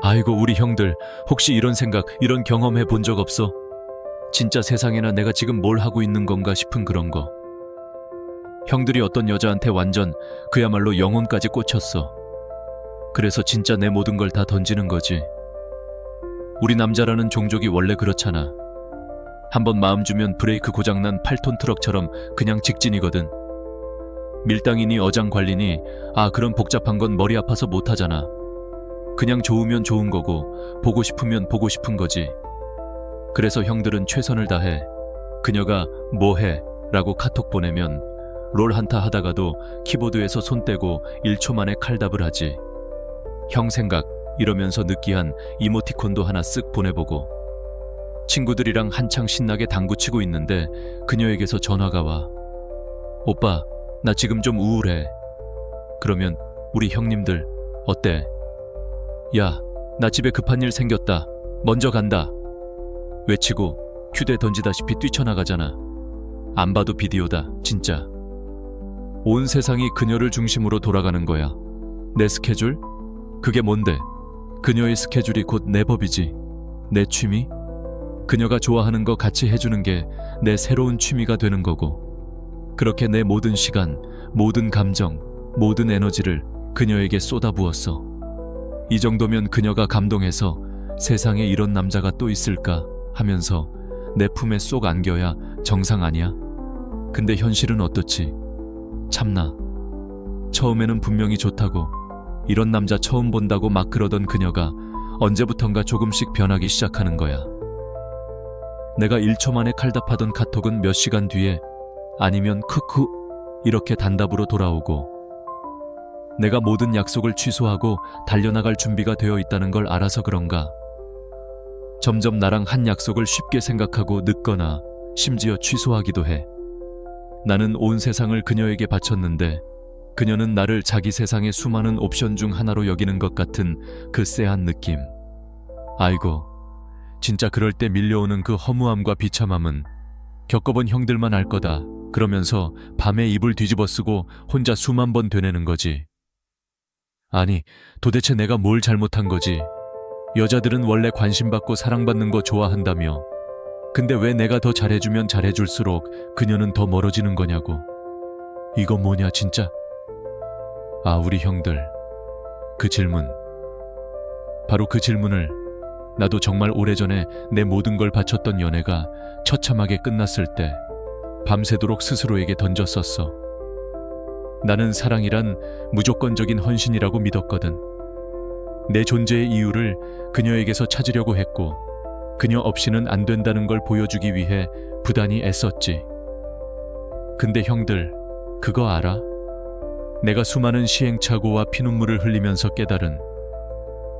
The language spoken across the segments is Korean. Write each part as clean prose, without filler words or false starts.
아이고 우리 형들, 혹시 이런 생각, 이런 경험해 본 적 없어? 진짜 세상에나 내가 지금 뭘 하고 있는 건가 싶은 그런 거. 형들이 어떤 여자한테 완전 그야말로 영혼까지 꽂혔어. 그래서 진짜 내 모든 걸 다 던지는 거지. 우리 남자라는 종족이 원래 그렇잖아. 한번 마음 주면 브레이크 고장난 8톤 트럭처럼 그냥 직진이거든. 밀당이니 어장관리니 그런 복잡한 건 머리 아파서 못하잖아. 그냥 좋으면 좋은 거고 보고 싶으면 보고 싶은 거지. 그래서 형들은 최선을 다해. 그녀가 뭐해? 라고 카톡 보내면 롤 한타 하다가도 키보드에서 손 떼고 1초 만에 칼답을 하지. 형 생각 이러면서 느끼한 이모티콘도 하나 쓱 보내보고. 친구들이랑 한창 신나게 당구치고 있는데 그녀에게서 전화가 와. 오빠, 나 지금 좀 우울해. 그러면 우리 형님들 어때? 야, 나 집에 급한 일 생겼다. 먼저 간다. 외치고 휴대 던지다시피 뛰쳐나가잖아. 안 봐도 비디오다, 진짜. 온 세상이 그녀를 중심으로 돌아가는 거야. 내 스케줄? 그게 뭔데? 그녀의 스케줄이 곧 내 법이지. 내 취미? 그녀가 좋아하는 거 같이 해주는 게 내 새로운 취미가 되는 거고. 그렇게 내 모든 시간, 모든 감정, 모든 에너지를 그녀에게 쏟아부었어. 이 정도면 그녀가 감동해서 세상에 이런 남자가 또 있을까 하면서 내 품에 쏙 안겨야 정상 아니야? 근데 현실은 어떻지? 참나. 처음에는 분명히 좋다고, 이런 남자 처음 본다고 막 그러던 그녀가 언제부턴가 조금씩 변하기 시작하는 거야. 내가 1초 만에 칼답하던 카톡은 몇 시간 뒤에 아니면 크크 이렇게 단답으로 돌아오고, 내가 모든 약속을 취소하고 달려나갈 준비가 되어 있다는 걸 알아서 그런가 점점 나랑 한 약속을 쉽게 생각하고 늦거나 심지어 취소하기도 해. 나는 온 세상을 그녀에게 바쳤는데 그녀는 나를 자기 세상의 수많은 옵션 중 하나로 여기는 것 같은 그 쎄한 느낌. 아이고, 진짜 그럴 때 밀려오는 그 허무함과 비참함은 겪어본 형들만 알 거다 그러면서 밤에 이불 뒤집어 쓰고 혼자 수만 번 되뇌는 거지. 아니, 도대체 내가 뭘 잘못한 거지? 여자들은 원래 관심받고 사랑받는 거 좋아한다며. 근데 왜 내가 더 잘해주면 잘해줄수록 그녀는 더 멀어지는 거냐고. 이거 뭐냐 진짜? 우리 형들. 그 질문. 바로 그 질문을 나도 정말 오래전에 내 모든 걸 바쳤던 연애가 처참하게 끝났을 때 밤새도록 스스로에게 던졌었어. 나는 사랑이란 무조건적인 헌신이라고 믿었거든. 내 존재의 이유를 그녀에게서 찾으려고 했고, 그녀 없이는 안 된다는 걸 보여주기 위해 부단히 애썼지. 근데 형들, 그거 알아? 내가 수많은 시행착오와 피눈물을 흘리면서 깨달은,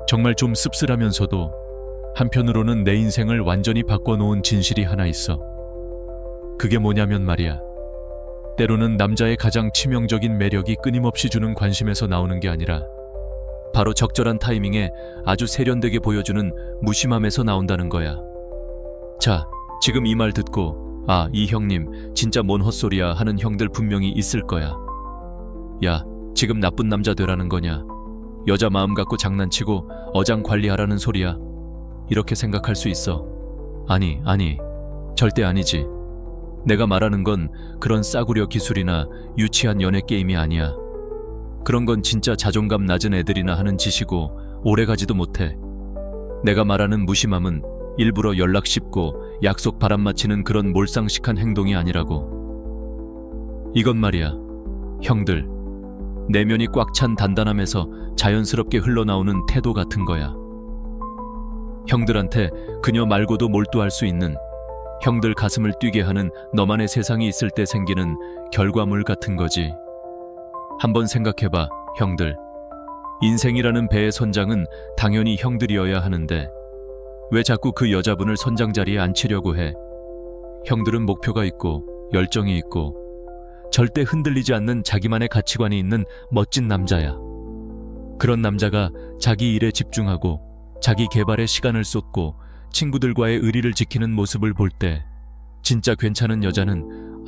정말 좀 씁쓸하면서도 한편으로는 내 인생을 완전히 바꿔놓은 진실이 하나 있어. 그게 뭐냐면 말이야. 때로는 남자의 가장 치명적인 매력이 끊임없이 주는 관심에서 나오는 게 아니라 바로 적절한 타이밍에 아주 세련되게 보여주는 무심함에서 나온다는 거야. 자, 지금 이 말 듣고 이 형님 진짜 뭔 헛소리야 하는 형들 분명히 있을 거야. 야, 지금 나쁜 남자 되라는 거냐? 여자 마음 갖고 장난치고 어장 관리하라는 소리야. 이렇게 생각할 수 있어. 아니, 절대 아니지. 내가 말하는 건 그런 싸구려 기술이나 유치한 연애 게임이 아니야. 그런 건 진짜 자존감 낮은 애들이나 하는 짓이고 오래가지도 못해. 내가 말하는 무심함은 일부러 연락 씹고 약속 바람 맞히는 그런 몰상식한 행동이 아니라고. 이건 말이야, 형들, 내면이 꽉 찬 단단함에서 자연스럽게 흘러나오는 태도 같은 거야. 형들한테 그녀 말고도 몰두할 수 있는, 형들 가슴을 뛰게 하는 너만의 세상이 있을 때 생기는 결과물 같은 거지. 한번 생각해봐, 형들. 인생이라는 배의 선장은 당연히 형들이어야 하는데 왜 자꾸 그 여자분을 선장 자리에 앉히려고 해? 형들은 목표가 있고 열정이 있고 절대 흔들리지 않는 자기만의 가치관이 있는 멋진 남자야. 그런 남자가 자기 일에 집중하고 자기 개발에 시간을 쏟고 친구들과의 의리를 지키는 모습을 볼 때 진짜 괜찮은 여자는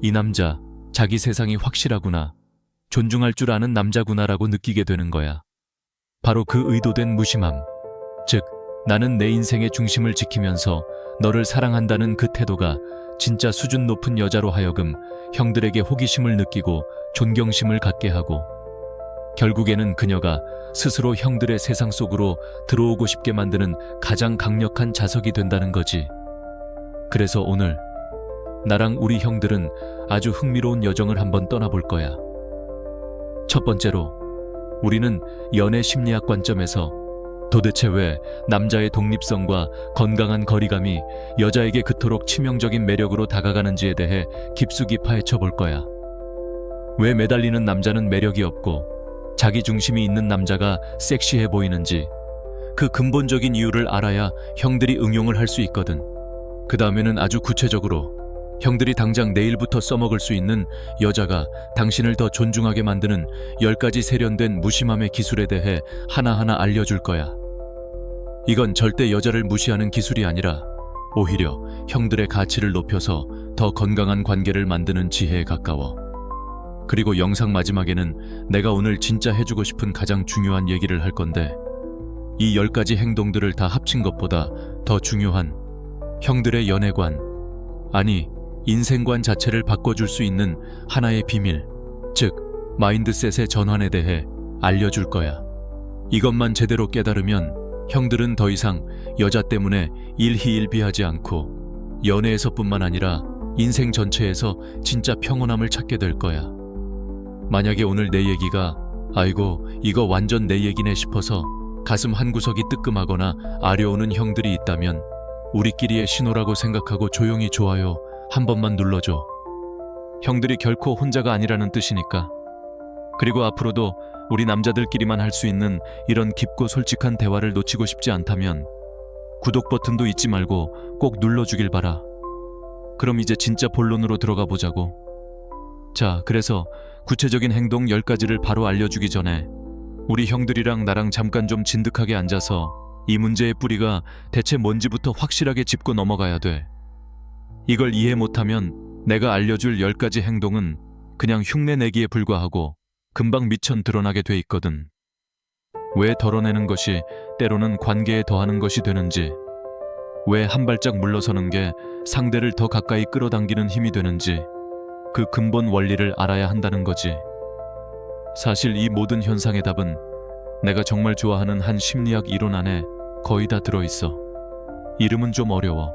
이 남자 자기 세상이 확실하구나, 존중할 줄 아는 남자구나라고 느끼게 되는 거야. 바로 그 의도된 무심함, 즉, 나는 내 인생의 중심을 지키면서 너를 사랑한다는 그 태도가 진짜 수준 높은 여자로 하여금 형들에게 호기심을 느끼고 존경심을 갖게 하고, 결국에는 그녀가 스스로 형들의 세상 속으로 들어오고 싶게 만드는 가장 강력한 자석이 된다는 거지. 그래서 오늘 나랑 우리 형들은 아주 흥미로운 여정을 한번 떠나볼 거야. 첫 번째로, 우리는 연애 심리학 관점에서 도대체 왜 남자의 독립성과 건강한 거리감이 여자에게 그토록 치명적인 매력으로 다가가는지에 대해 깊숙이 파헤쳐 볼 거야. 왜 매달리는 남자는 매력이 없고 자기 중심이 있는 남자가 섹시해 보이는지, 그 근본적인 이유를 알아야 형들이 응용을 할 수 있거든. 그 다음에는 아주 구체적으로 형들이 당장 내일부터 써먹을 수 있는 여자가 당신을 더 존중하게 만드는 10가지 세련된 무심함의 기술에 대해 하나하나 알려줄 거야. 이건 절대 여자를 무시하는 기술이 아니라 오히려 형들의 가치를 높여서 더 건강한 관계를 만드는 지혜에 가까워. 그리고 영상 마지막에는 내가 오늘 진짜 해주고 싶은 가장 중요한 얘기를 할 건데, 이 10가지 행동들을 다 합친 것보다 더 중요한 형들의 연애관, 아니 인생관 자체를 바꿔줄 수 있는 하나의 비밀, 즉 마인드셋의 전환에 대해 알려줄 거야. 이것만 제대로 깨달으면 형들은 더 이상 여자 때문에 일희일비하지 않고 연애에서뿐만 아니라 인생 전체에서 진짜 평온함을 찾게 될 거야. 만약에 오늘 내 얘기가 아이고 이거 완전 내 얘기네 싶어서 가슴 한구석이 뜨끔하거나 아려오는 형들이 있다면 우리끼리의 신호라고 생각하고 조용히 좋아요 한 번만 눌러줘. 형들이 결코 혼자가 아니라는 뜻이니까. 그리고 앞으로도 우리 남자들끼리만 할 수 있는 이런 깊고 솔직한 대화를 놓치고 싶지 않다면 구독 버튼도 잊지 말고 꼭 눌러주길 바라. 그럼 이제 진짜 본론으로 들어가 보자고. 자, 그래서 구체적인 행동 10가지를 바로 알려주기 전에 우리 형들이랑 나랑 잠깐 좀 진득하게 앉아서 이 문제의 뿌리가 대체 뭔지부터 확실하게 짚고 넘어가야 돼. 이걸 이해 못하면 내가 알려줄 10가지 행동은 그냥 흉내내기에 불과하고 금방 미천 드러나게 돼 있거든. 왜 덜어내는 것이 때로는 관계에 더하는 것이 되는지, 왜 한 발짝 물러서는 게 상대를 더 가까이 끌어당기는 힘이 되는지, 그 근본 원리를 알아야 한다는 거지. 사실 이 모든 현상의 답은 내가 정말 좋아하는 한 심리학 이론 안에 거의 다 들어있어. 이름은 좀 어려워.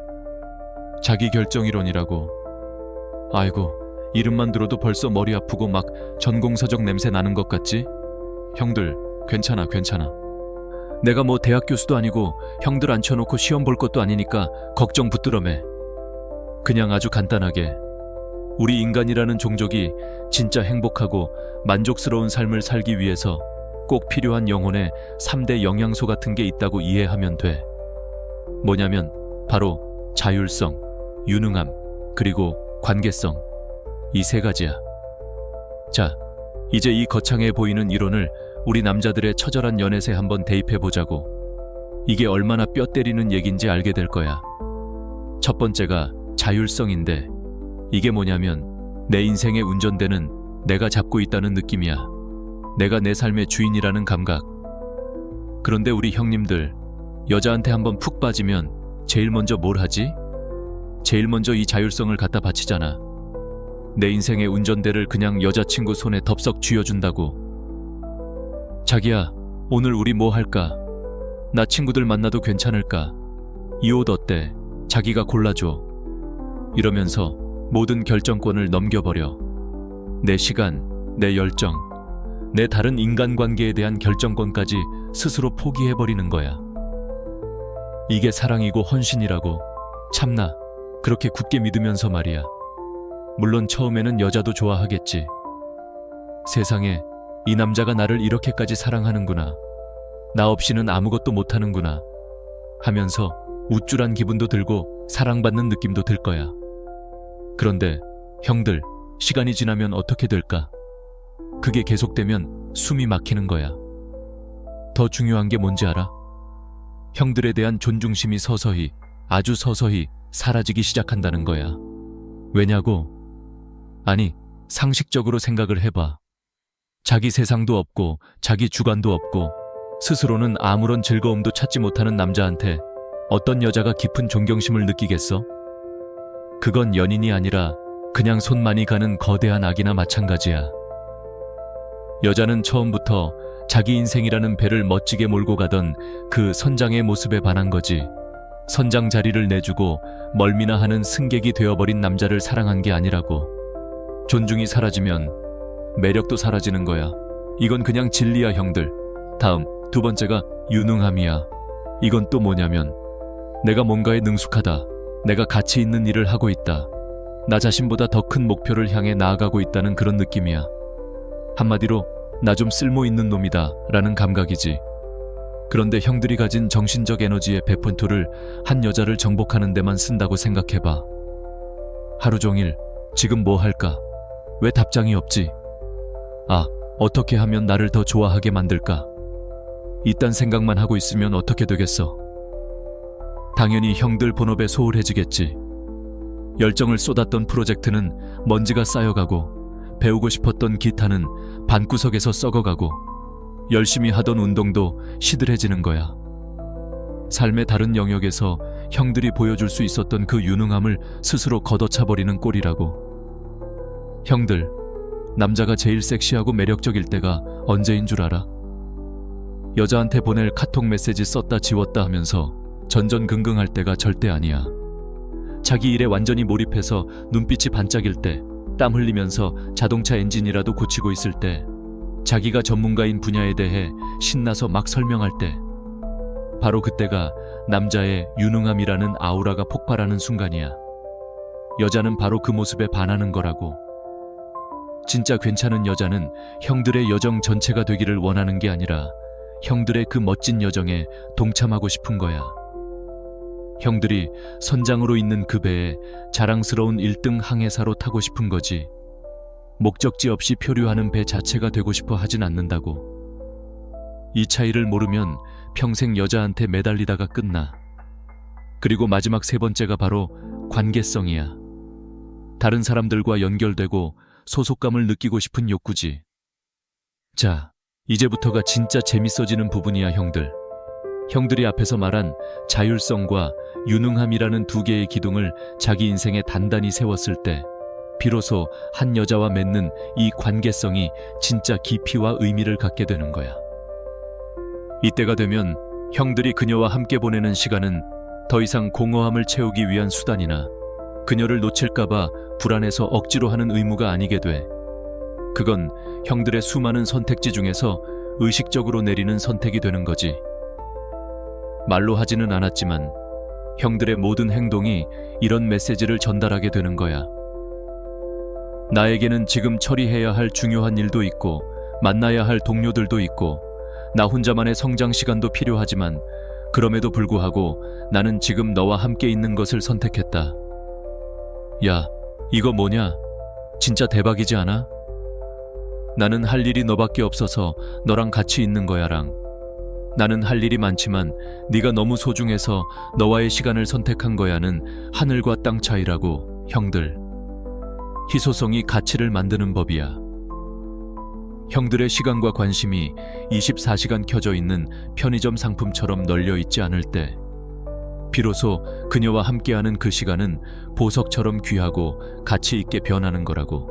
자기결정이론이라고. 아이고, 이름만 들어도 벌써 머리 아프고 막 전공서적 냄새 나는 것 같지? 형들, 괜찮아. 내가 뭐 대학 교수도 아니고 형들 앉혀놓고 시험 볼 것도 아니니까 걱정 붙들어매. 그냥 아주 간단하게, 우리 인간이라는 종족이 진짜 행복하고 만족스러운 삶을 살기 위해서 꼭 필요한 영혼의 3대 영양소 같은 게 있다고 이해하면 돼. 뭐냐면 바로 자율성, 유능함, 그리고 관계성. 이 3가지야. 자, 이제 이 거창해 보이는 이론을 우리 남자들의 처절한 연애에 한번 대입해보자고. 이게 얼마나 뼈 때리는 얘긴지 알게 될 거야. 첫 번째가 자율성인데, 이게 뭐냐면 내 인생의 운전대는 내가 잡고 있다는 느낌이야. 내가 내 삶의 주인이라는 감각. 그런데 우리 형님들, 여자한테 한번 푹 빠지면 제일 먼저 뭘 하지? 제일 먼저 이 자율성을 갖다 바치잖아. 내 인생의 운전대를 그냥 여자친구 손에 덥석 쥐어준다고. 자기야, 오늘 우리 뭐 할까? 나 친구들 만나도 괜찮을까? 이 옷 어때? 자기가 골라줘. 이러면서 모든 결정권을 넘겨버려. 내 시간, 내 열정, 내 다른 인간관계에 대한 결정권까지 스스로 포기해버리는 거야. 이게 사랑이고 헌신이라고. 참나, 그렇게 굳게 믿으면서 말이야. 물론 처음에는 여자도 좋아하겠지. 세상에, 이 남자가 나를 이렇게까지 사랑하는구나. 나 없이는 아무것도 못하는구나 하면서 우쭐한 기분도 들고 사랑받는 느낌도 들 거야. 그런데 형들, 시간이 지나면 어떻게 될까? 그게 계속되면 숨이 막히는 거야. 더 중요한 게 뭔지 알아? 형들에 대한 존중심이 서서히, 아주 서서히 사라지기 시작한다는 거야. 왜냐고? 아니, 상식적으로 생각을 해봐. 자기 세상도 없고 자기 주관도 없고 스스로는 아무런 즐거움도 찾지 못하는 남자한테 어떤 여자가 깊은 존경심을 느끼겠어? 그건 연인이 아니라 그냥 손 많이 가는 거대한 악이나 마찬가지야. 여자는 처음부터 자기 인생이라는 배를 멋지게 몰고 가던 그 선장의 모습에 반한 거지. 선장 자리를 내주고 멀미나 하는 승객이 되어버린 남자를 사랑한 게 아니라고. 존중이 사라지면 매력도 사라지는 거야. 이건 그냥 진리야, 형들. 다음, 두 번째가 유능함이야. 이건 또 뭐냐면 내가 뭔가에 능숙하다. 내가 가치 있는 일을 하고 있다. 나 자신보다 더 큰 목표를 향해 나아가고 있다는 그런 느낌이야. 한마디로 나 좀 쓸모 있는 놈이다 라는 감각이지. 그런데 형들이 가진 정신적 에너지의 100%를 한 여자를 정복하는 데만 쓴다고 생각해봐. 하루 종일 지금 뭐 할까? 왜 답장이 없지? 아, 어떻게 하면 나를 더 좋아하게 만들까? 이딴 생각만 하고 있으면 어떻게 되겠어? 당연히 형들 본업에 소홀해지겠지. 열정을 쏟았던 프로젝트는 먼지가 쌓여가고, 배우고 싶었던 기타는 방구석에서 썩어가고, 열심히 하던 운동도 시들해지는 거야. 삶의 다른 영역에서 형들이 보여줄 수 있었던 그 유능함을 스스로 걷어차버리는 꼴이라고. 형들, 남자가 제일 섹시하고 매력적일 때가 언제인 줄 알아? 여자한테 보낼 카톡 메시지 썼다 지웠다 하면서 전전긍긍할 때가 절대 아니야. 자기 일에 완전히 몰입해서 눈빛이 반짝일 때, 땀 흘리면서 자동차 엔진이라도 고치고 있을 때, 자기가 전문가인 분야에 대해 신나서 막 설명할 때, 바로 그때가 남자의 유능함이라는 아우라가 폭발하는 순간이야. 여자는 바로 그 모습에 반하는 거라고. 진짜 괜찮은 여자는 형들의 여정 전체가 되기를 원하는 게 아니라 형들의 그 멋진 여정에 동참하고 싶은 거야. 형들이 선장으로 있는 그 배에 자랑스러운 1등 항해사로 타고 싶은 거지. 목적지 없이 표류하는 배 자체가 되고 싶어 하진 않는다고. 이 차이를 모르면 평생 여자한테 매달리다가 끝나. 그리고 마지막 세 번째가 바로 관계성이야. 다른 사람들과 연결되고 소속감을 느끼고 싶은 욕구지. 자, 이제부터가 진짜 재밌어지는 부분이야, 형들. 형들이 앞에서 말한 자율성과 유능함이라는 두 개의 기둥을 자기 인생에 단단히 세웠을 때, 비로소 한 여자와 맺는 이 관계성이 진짜 깊이와 의미를 갖게 되는 거야. 이때가 되면 형들이 그녀와 함께 보내는 시간은 더 이상 공허함을 채우기 위한 수단이나 그녀를 놓칠까봐 불안해서 억지로 하는 의무가 아니게 돼. 그건 형들의 수많은 선택지 중에서 의식적으로 내리는 선택이 되는 거지. 말로 하지는 않았지만 형들의 모든 행동이 이런 메시지를 전달하게 되는 거야. 나에게는 지금 처리해야 할 중요한 일도 있고 만나야 할 동료들도 있고 나 혼자만의 성장 시간도 필요하지만 그럼에도 불구하고 나는 지금 너와 함께 있는 것을 선택했다. 야, 이거 뭐냐? 진짜 대박이지 않아? 나는 할 일이 너밖에 없어서 너랑 같이 있는 거야랑. 나는 할 일이 많지만 네가 너무 소중해서 너와의 시간을 선택한 거야는 하늘과 땅 차이라고, 형들. 희소성이 가치를 만드는 법이야. 형들의 시간과 관심이 24시간 켜져 있는 편의점 상품처럼 널려 있지 않을 때, 비로소 그녀와 함께하는 그 시간은 보석처럼 귀하고 가치 있게 변하는 거라고.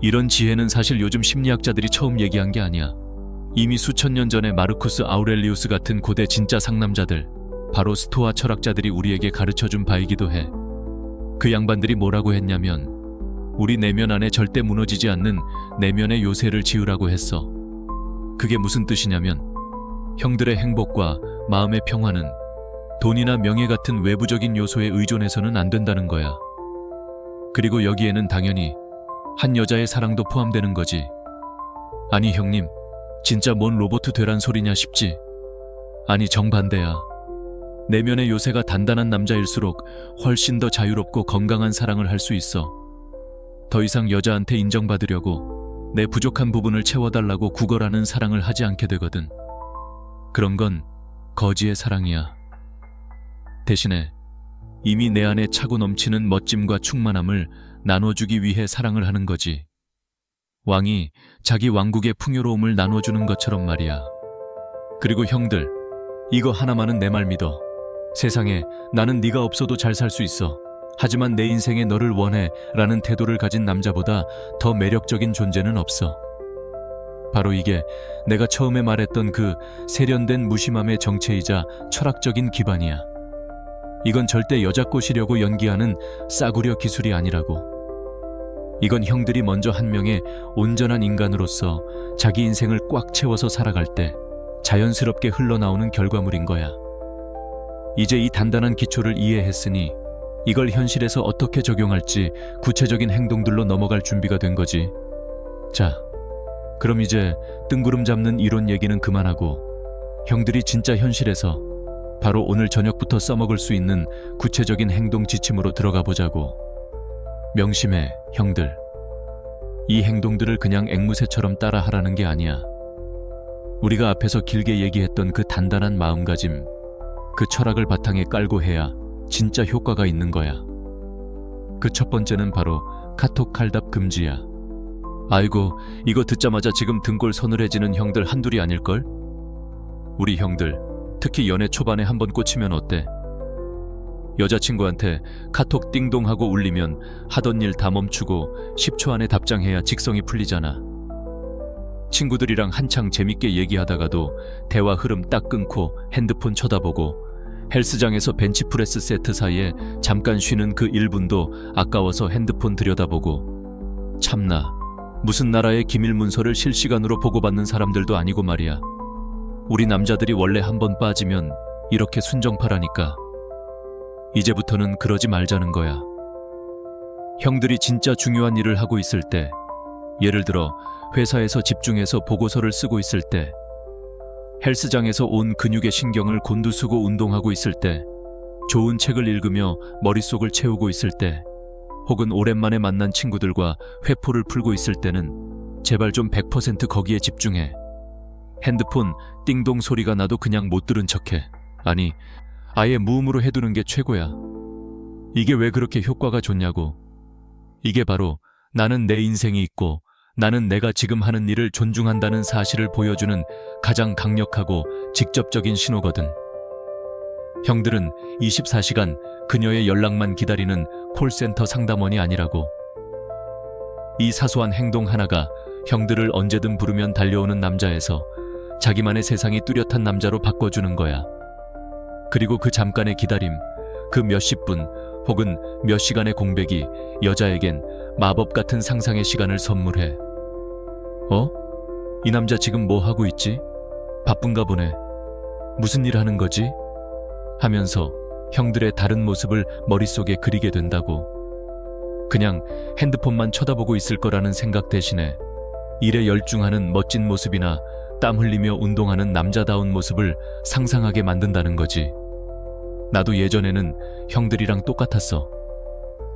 이런 지혜는 사실 요즘 심리학자들이 처음 얘기한 게 아니야. 이미 수천 년 전에 마르쿠스 아우렐리우스 같은 고대 진짜 상남자들, 바로 스토아 철학자들이 우리에게 가르쳐준 바이기도 해. 그 양반들이 뭐라고 했냐면, 우리 내면 안에 절대 무너지지 않는 내면의 요새를 지으라고 했어. 그게 무슨 뜻이냐면, 형들의 행복과 마음의 평화는 돈이나 명예 같은 외부적인 요소에 의존해서는 안 된다는 거야. 그리고 여기에는 당연히 한 여자의 사랑도 포함되는 거지. 아니 형님, 진짜 뭔 로봇 되란 소리냐 싶지? 아니 정반대야. 내면의 요새가 단단한 남자일수록 훨씬 더 자유롭고 건강한 사랑을 할 수 있어. 더 이상 여자한테 인정받으려고 내 부족한 부분을 채워달라고 구걸하는 사랑을 하지 않게 되거든. 그런 건 거지의 사랑이야. 대신에 이미 내 안에 차고 넘치는 멋짐과 충만함을 나눠주기 위해 사랑을 하는 거지. 왕이 자기 왕국의 풍요로움을 나눠주는 것처럼 말이야. 그리고 형들, 이거 하나만은 내 말 믿어. 세상에 나는 네가 없어도 잘 살 수 있어. 하지만 내 인생에 너를 원해 라는 태도를 가진 남자보다 더 매력적인 존재는 없어. 바로 이게 내가 처음에 말했던 그 세련된 무심함의 정체이자 철학적인 기반이야. 이건 절대 여자 꼬시려고 연기하는 싸구려 기술이 아니라고. 이건 형들이 먼저 한 명의 온전한 인간으로서 자기 인생을 꽉 채워서 살아갈 때 자연스럽게 흘러나오는 결과물인 거야. 이제 이 단단한 기초를 이해했으니 이걸 현실에서 어떻게 적용할지 구체적인 행동들로 넘어갈 준비가 된 거지. 자, 그럼 이제 뜬구름 잡는 이론 얘기는 그만하고 형들이 진짜 현실에서 바로 오늘 저녁부터 써먹을 수 있는 구체적인 행동 지침으로 들어가 보자고. 명심해, 형들. 이 행동들을 그냥 앵무새처럼 따라 하라는 게 아니야. 우리가 앞에서 길게 얘기했던 그 단단한 마음가짐, 그 철학을 바탕에 깔고 해야 진짜 효과가 있는 거야. 그 첫 번째는 바로 카톡 칼답 금지야. 아이고, 이거 듣자마자 지금 등골 서늘해지는 형들 한둘이 아닐걸? 우리 형들, 특히 연애 초반에 한번 꽂히면 어때? 여자친구한테 카톡 띵동하고 울리면 하던 일 다 멈추고 10초 안에 답장해야 직성이 풀리잖아. 친구들이랑 한창 재밌게 얘기하다가도 대화 흐름 딱 끊고 핸드폰 쳐다보고 헬스장에서 벤치프레스 세트 사이에 잠깐 쉬는 그 1분도 아까워서 핸드폰 들여다보고. 참나, 무슨 나라의 기밀 문서를 실시간으로 보고받는 사람들도 아니고 말이야. 우리 남자들이 원래 한번 빠지면 이렇게 순정파라니까. 이제부터는 그러지 말자는 거야. 형들이 진짜 중요한 일을 하고 있을 때, 예를 들어 회사에서 집중해서 보고서를 쓰고 있을 때, 헬스장에서 온 근육의 신경을 곤두쓰고 운동하고 있을 때, 좋은 책을 읽으며 머릿속을 채우고 있을 때, 혹은 오랜만에 만난 친구들과 회포를 풀고 있을 때는 제발 좀 100% 거기에 집중해. 핸드폰 띵동 소리가 나도 그냥 못 들은 척해. 아니, 아예 무음으로 해두는 게 최고야. 이게 왜 그렇게 효과가 좋냐고. 이게 바로 나는 내 인생이 있고 나는 내가 지금 하는 일을 존중한다는 사실을 보여주는 가장 강력하고 직접적인 신호거든. 형들은 24시간 그녀의 연락만 기다리는 콜센터 상담원이 아니라고. 이 사소한 행동 하나가 형들을 언제든 부르면 달려오는 남자에서 자기만의 세상이 뚜렷한 남자로 바꿔주는 거야. 그리고 그 잠깐의 기다림, 그 몇십 분 혹은 몇 시간의 공백이 여자에겐 마법 같은 상상의 시간을 선물해. 이 남자 지금 뭐 하고 있지? 바쁜가 보네. 무슨 일 하는 거지? 하면서 형들의 다른 모습을 머릿속에 그리게 된다고. 그냥 핸드폰만 쳐다보고 있을 거라는 생각 대신에 일에 열중하는 멋진 모습이나 땀 흘리며 운동하는 남자다운 모습을 상상하게 만든다는 거지. 나도 예전에는 형들이랑 똑같았어.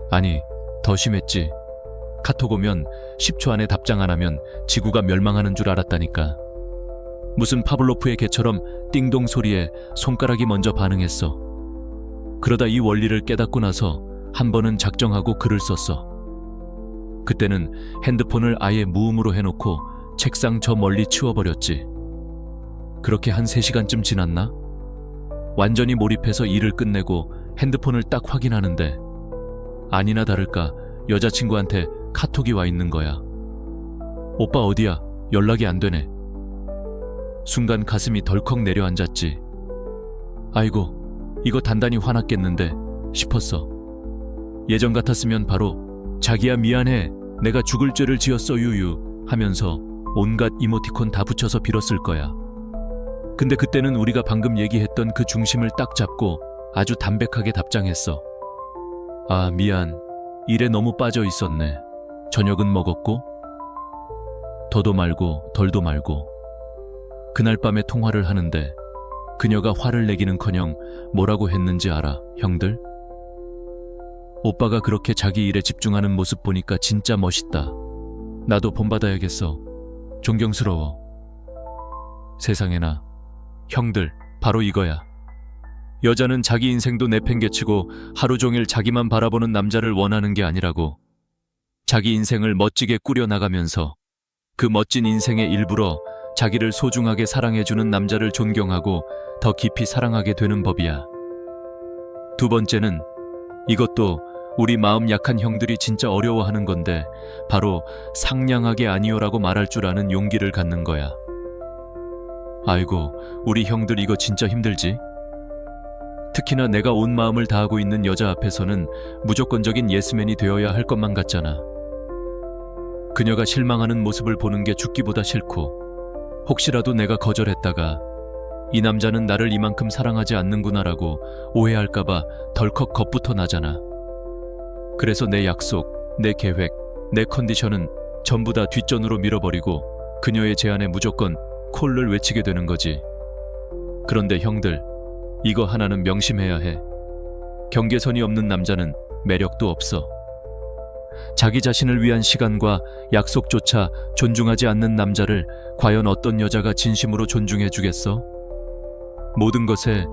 아니, 더 심했지. 카톡 오면 10초 안에 답장 안 하면 지구가 멸망하는 줄 알았다니까. 무슨 파블로프의 개처럼 띵동 소리에 손가락이 먼저 반응했어. 그러다 이 원리를 깨닫고 나서 한 번은 작정하고 글을 썼어. 그때는 핸드폰을 아예 무음으로 해놓고 책상 저 멀리 치워버렸지. 그렇게 한 3시간쯤 지났나? 완전히 몰입해서 일을 끝내고 핸드폰을 딱 확인하는데 아니나 다를까 여자친구한테 카톡이 와 있는 거야. 오빠 어디야? 연락이 안 되네. 순간 가슴이 덜컥 내려앉았지. 아이고, 이거 단단히 화났겠는데 싶었어. 예전 같았으면 바로 자기야 미안해, 내가 죽을 죄를 지었어 유유 하면서 온갖 이모티콘 다 붙여서 빌었을 거야. 근데 그때는 우리가 방금 얘기했던 그 중심을 딱 잡고 아주 담백하게 답장했어. 아, 미안. 일에 너무 빠져 있었네. 저녁은 먹었고? 더도 말고 덜도 말고. 그날 밤에 통화를 하는데 그녀가 화를 내기는커녕 뭐라고 했는지 알아, 형들? 오빠가 그렇게 자기 일에 집중하는 모습 보니까 진짜 멋있다. 나도 본받아야겠어. 존경스러워. 세상에나. 형들, 바로 이거야. 여자는 자기 인생도 내팽개치고 하루 종일 자기만 바라보는 남자를 원하는 게 아니라고. 자기 인생을 멋지게 꾸려나가면서 그 멋진 인생의 일부러 자기를 소중하게 사랑해주는 남자를 존경하고 더 깊이 사랑하게 되는 법이야. 두 번째는 이것도 우리 마음 약한 형들이 진짜 어려워하는 건데 바로 상냥하게 아니요라고 말할 줄 아는 용기를 갖는 거야. 아이고, 우리 형들 이거 진짜 힘들지? 특히나 내가 온 마음을 다하고 있는 여자 앞에서는 무조건적인 예스맨이 되어야 할 것만 같잖아. 그녀가 실망하는 모습을 보는 게 죽기보다 싫고 혹시라도 내가 거절했다가 이 남자는 나를 이만큼 사랑하지 않는구나라고 오해할까봐 덜컥 겁부터 나잖아. 그래서 내 약속, 내 계획, 내 컨디션은 전부 다 뒷전으로 밀어버리고 그녀의 제안에 무조건 콜을 외치게 되는 거지. 그런데 형들, 이거 하나는 명심해야 해. 경계선이 없는 남자는 매력도 없어. 자기 자신을 위한 시간과 약속조차 존중하지 않는 남자를 과연 어떤 여자가 진심으로 존중해 주겠어? 모든 것에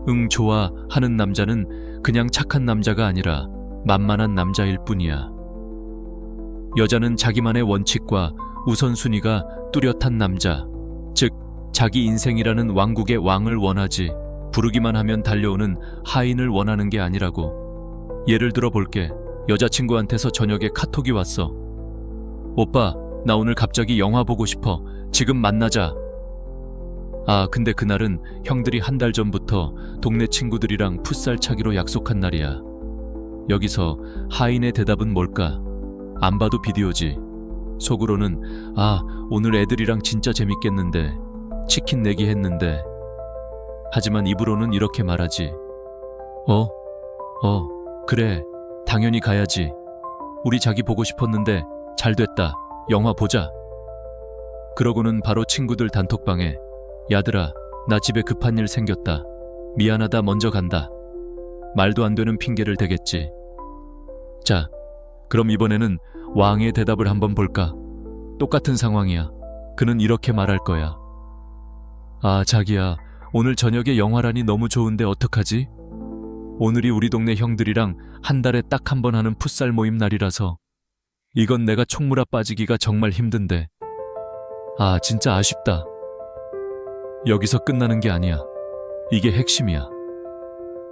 응 좋아 하는 남자는 그냥 착한 남자가 아니라 만만한 남자일 뿐이야. 여자는 자기만의 원칙과 우선순위가 뚜렷한 남자, 즉 자기 인생이라는 왕국의 왕을 원하지 부르기만 하면 달려오는 하인을 원하는 게 아니라고. 예를 들어 볼게. 여자친구한테서 저녁에 카톡이 왔어. 오빠, 나 오늘 갑자기 영화 보고 싶어. 지금 만나자. 아, 근데 그날은 형들이 한 달 전부터 동네 친구들이랑 풋살 차기로 약속한 날이야. 여기서 하인의 대답은 뭘까? 안 봐도 비디오지. 속으로는 아, 오늘 애들이랑 진짜 재밌겠는데, 치킨 내기 했는데. 하지만 입으로는 이렇게 말하지. 그래, 당연히 가야지. 우리 자기 보고 싶었는데 잘 됐다. 영화 보자. 그러고는 바로 친구들 단톡방에 야들아, 나 집에 급한 일 생겼다. 미안하다, 먼저 간다. 말도 안 되는 핑계를 대겠지. 자, 그럼 이번에는 왕의 대답을 한번 볼까? 똑같은 상황이야. 그는 이렇게 말할 거야. 아, 자기야, 오늘 저녁에 영화라니 너무 좋은데 어떡하지? 오늘이 우리 동네 형들이랑 한 달에 딱 한 번 하는 풋살 모임 날이라서 이건 내가 총무라 빠지기가 정말 힘든데. 아, 진짜 아쉽다. 여기서 끝나는 게 아니야. 이게 핵심이야.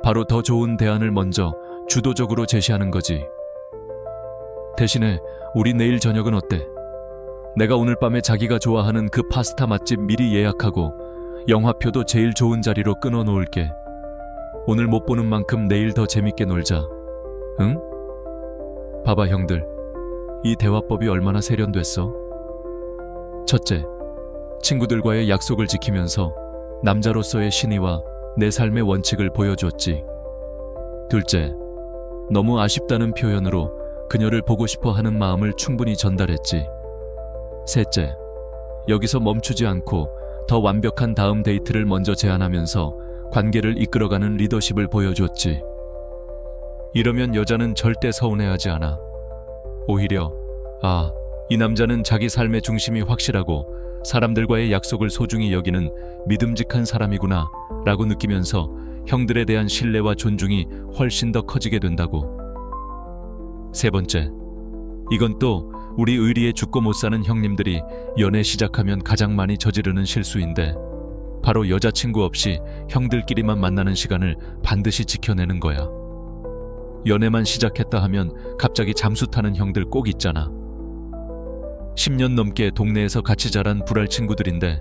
바로 더 좋은 대안을 먼저 주도적으로 제시하는 거지. 대신에 우리 내일 저녁은 어때? 내가 오늘 밤에 자기가 좋아하는 그 파스타 맛집 미리 예약하고 영화표도 제일 좋은 자리로 끊어 놓을게. 오늘 못 보는 만큼 내일 더 재밌게 놀자. 응? 봐봐 형들, 이 대화법이 얼마나 세련됐어? 첫째, 친구들과의 약속을 지키면서 남자로서의 신의와 내 삶의 원칙을 보여줬지. 둘째, 너무 아쉽다는 표현으로 그녀를 보고 싶어 하는 마음을 충분히 전달했지. 셋째, 여기서 멈추지 않고 더 완벽한 다음 데이트를 먼저 제안하면서 관계를 이끌어가는 리더십을 보여줬지. 이러면 여자는 절대 서운해하지 않아. 오히려 아, 이 남자는 자기 삶의 중심이 확실하고 사람들과의 약속을 소중히 여기는 믿음직한 사람이구나 라고 느끼면서 형들에 대한 신뢰와 존중이 훨씬 더 커지게 된다고. 세 번째, 이건 또 우리 의리에 죽고 못 사는 형님들이 연애 시작하면 가장 많이 저지르는 실수인데, 바로 여자친구 없이 형들끼리만 만나는 시간을 반드시 지켜내는 거야. 연애만 시작했다 하면 갑자기 잠수 타는 형들 꼭 있잖아. 10년 넘게 동네에서 같이 자란 불알 친구들인데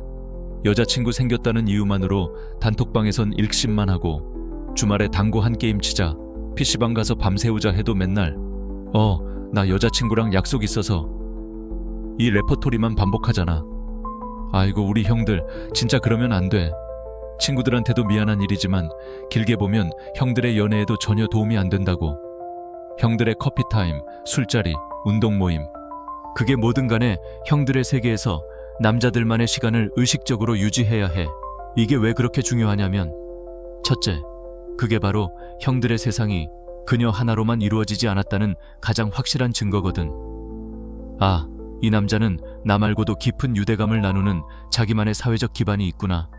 여자친구 생겼다는 이유만으로 단톡방에선 일심만 하고 주말에 당구 한 게임 치자, PC방 가서 밤새우자 해도 맨날 나 여자친구랑 약속 있어서, 이 레퍼토리만 반복하잖아. 아이고, 우리 형들 진짜 그러면 안 돼. 친구들한테도 미안한 일이지만 길게 보면 형들의 연애에도 전혀 도움이 안 된다고. 형들의 커피타임, 술자리, 운동 모임, 그게 뭐든 간에 형들의 세계에서 남자들만의 시간을 의식적으로 유지해야 해. 이게 왜 그렇게 중요하냐면, 첫째, 그게 바로 형들의 세상이 그녀 하나로만 이루어지지 않았다는 가장 확실한 증거거든. 아, 이 남자는 나 말고도 깊은 유대감을 나누는 자기만의 사회적 기반이 있구나.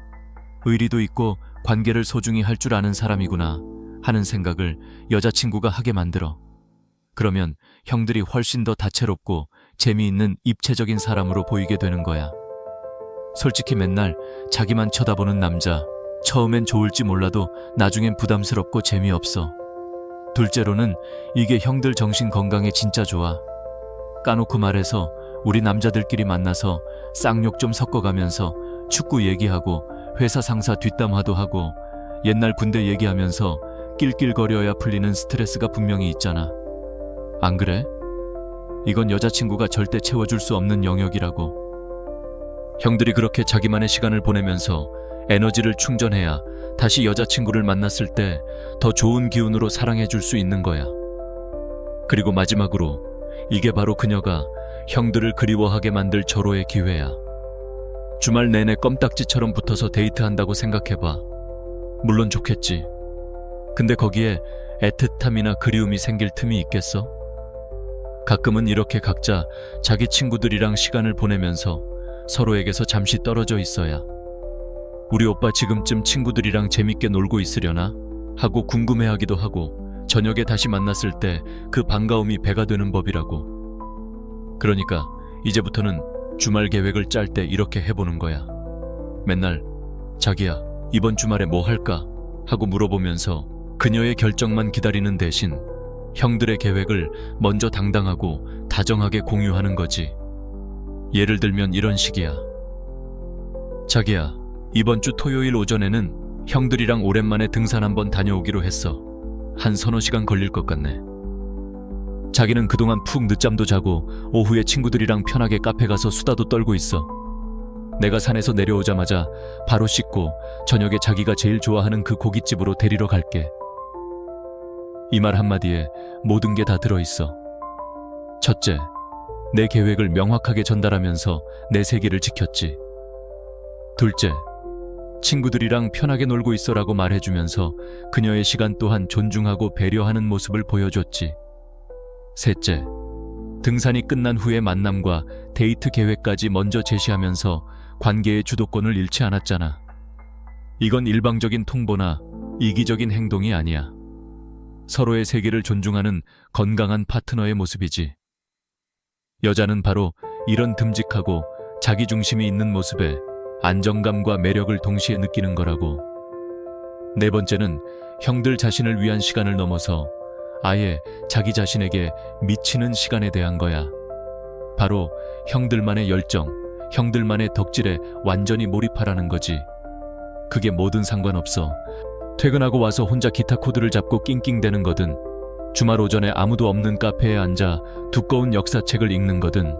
의리도 있고 관계를 소중히 할 줄 아는 사람이구나 하는 생각을 여자친구가 하게 만들어. 그러면 형들이 훨씬 더 다채롭고 재미있는 입체적인 사람으로 보이게 되는 거야. 솔직히 맨날 자기만 쳐다보는 남자. 처음엔 좋을지 몰라도 나중엔 부담스럽고 재미없어. 둘째로는 이게 형들 정신 건강에 진짜 좋아. 까놓고 말해서 우리 남자들끼리 만나서 쌍욕 좀 섞어가면서 축구 얘기하고 회사 상사 뒷담화도 하고 옛날 군대 얘기하면서 낄낄거려야 풀리는 스트레스가 분명히 있잖아. 안 그래? 이건 여자친구가 절대 채워줄 수 없는 영역이라고. 형들이 그렇게 자기만의 시간을 보내면서 에너지를 충전해야 다시 여자친구를 만났을 때 더 좋은 기운으로 사랑해줄 수 있는 거야. 그리고 마지막으로 이게 바로 그녀가 형들을 그리워하게 만들 절호의 기회야. 주말 내내 껌딱지처럼 붙어서 데이트한다고 생각해봐. 물론 좋겠지. 근데 거기에 애틋함이나 그리움이 생길 틈이 있겠어? 가끔은 이렇게 각자 자기 친구들이랑 시간을 보내면서 서로에게서 잠시 떨어져 있어야 우리 오빠 지금쯤 친구들이랑 재밌게 놀고 있으려나? 하고 궁금해하기도 하고 저녁에 다시 만났을 때 그 반가움이 배가 되는 법이라고. 그러니까 이제부터는 주말 계획을 짤 때 이렇게 해보는 거야. 맨날 자기야 이번 주말에 뭐 할까? 하고 물어보면서 그녀의 결정만 기다리는 대신 형들의 계획을 먼저 당당하고 다정하게 공유하는 거지. 예를 들면 이런 식이야. 자기야, 이번 주 토요일 오전에는 형들이랑 오랜만에 등산 한번 다녀오기로 했어. 한 서너 시간 걸릴 것 같네. 자기는 그동안 푹 늦잠도 자고 오후에 친구들이랑 편하게 카페 가서 수다도 떨고 있어. 내가 산에서 내려오자마자 바로 씻고 저녁에 자기가 제일 좋아하는 그 고깃집으로 데리러 갈게. 이 말 한마디에 모든 게 다 들어있어. 첫째, 내 계획을 명확하게 전달하면서 내 세계를 지켰지. 둘째, 친구들이랑 편하게 놀고 있어라고 말해주면서 그녀의 시간 또한 존중하고 배려하는 모습을 보여줬지. 셋째, 등산이 끝난 후의 만남과 데이트 계획까지 먼저 제시하면서 관계의 주도권을 잃지 않았잖아. 이건 일방적인 통보나 이기적인 행동이 아니야. 서로의 세계를 존중하는 건강한 파트너의 모습이지. 여자는 바로 이런 듬직하고 자기중심이 있는 모습에 안정감과 매력을 동시에 느끼는 거라고. 네 번째는 형들 자신을 위한 시간을 넘어서 아예 자기 자신에게 미치는 시간에 대한 거야. 바로 형들만의 열정, 형들만의 덕질에 완전히 몰입하라는 거지. 그게 뭐든 상관없어. 퇴근하고 와서 혼자 기타 코드를 잡고 낑낑대는 거든, 주말 오전에 아무도 없는 카페에 앉아 두꺼운 역사책을 읽는 거든,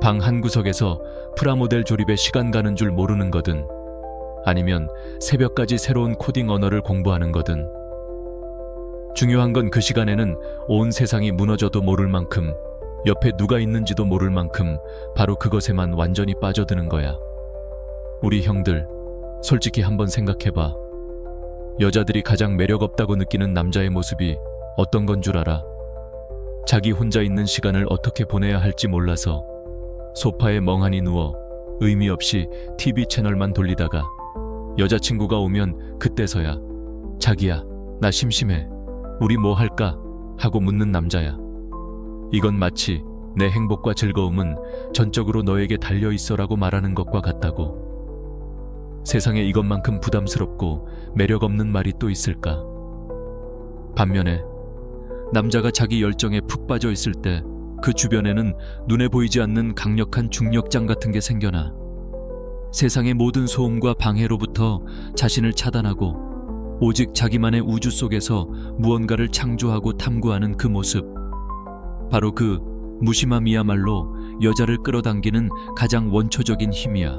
방 한 구석에서 프라모델 조립에 시간 가는 줄 모르는 거든, 아니면 새벽까지 새로운 코딩 언어를 공부하는 거든. 중요한 건 그 시간에는 온 세상이 무너져도 모를 만큼, 옆에 누가 있는지도 모를 만큼 바로 그것에만 완전히 빠져드는 거야. 우리 형들, 솔직히 한번 생각해봐. 여자들이 가장 매력 없다고 느끼는 남자의 모습이 어떤 건 줄 알아? 자기 혼자 있는 시간을 어떻게 보내야 할지 몰라서 소파에 멍하니 누워 의미 없이 TV 채널만 돌리다가 여자친구가 오면 그때서야 자기야, 나 심심해. 우리 뭐 할까? 하고 묻는 남자야. 이건 마치 내 행복과 즐거움은 전적으로 너에게 달려있어라고 말하는 것과 같다고. 세상에 이것만큼 부담스럽고 매력 없는 말이 또 있을까? 반면에 남자가 자기 열정에 푹 빠져 있을 때 그 주변에는 눈에 보이지 않는 강력한 중력장 같은 게 생겨나. 세상의 모든 소음과 방해로부터 자신을 차단하고 오직 자기만의 우주 속에서 무언가를 창조하고 탐구하는 그 모습. 바로 그 무심함이야말로 여자를 끌어당기는 가장 원초적인 힘이야.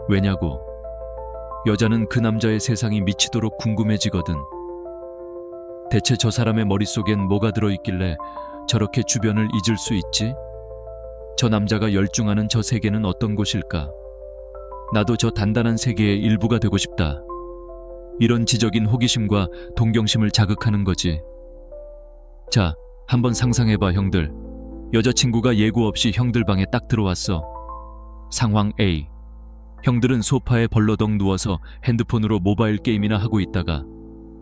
왜냐고? 여자는 그 남자의 세상이 미치도록 궁금해지거든. 대체 저 사람의 머릿속엔 뭐가 들어있길래 저렇게 주변을 잊을 수 있지? 저 남자가 열중하는 저 세계는 어떤 곳일까? 나도 저 단단한 세계의 일부가 되고 싶다. 이런 지적인 호기심과 동경심을 자극하는 거지. 자, 한번 상상해봐, 형들. 여자친구가 예고 없이 형들 방에 딱 들어왔어. 상황 A. 형들은 소파에 벌러덩 누워서 핸드폰으로 모바일 게임이나 하고 있다가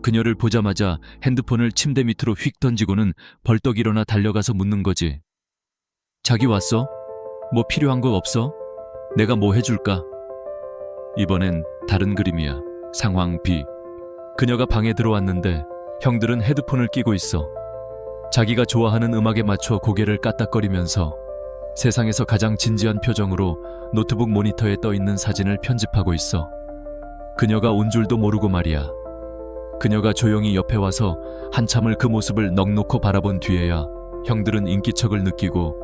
그녀를 보자마자 핸드폰을 침대 밑으로 휙 던지고는 벌떡 일어나 달려가서 묻는 거지. 자기 왔어? 뭐 필요한 거 없어? 내가 뭐 해줄까? 이번엔 다른 그림이야. 상황 B. 그녀가 방에 들어왔는데 형들은 헤드폰을 끼고 있어. 자기가 좋아하는 음악에 맞춰 고개를 까딱거리면서 세상에서 가장 진지한 표정으로 노트북 모니터에 떠 있는 사진을 편집하고 있어. 그녀가 온 줄도 모르고 말이야. 그녀가 조용히 옆에 와서 한참을 그 모습을 넋놓고 바라본 뒤에야 형들은 인기척을 느끼고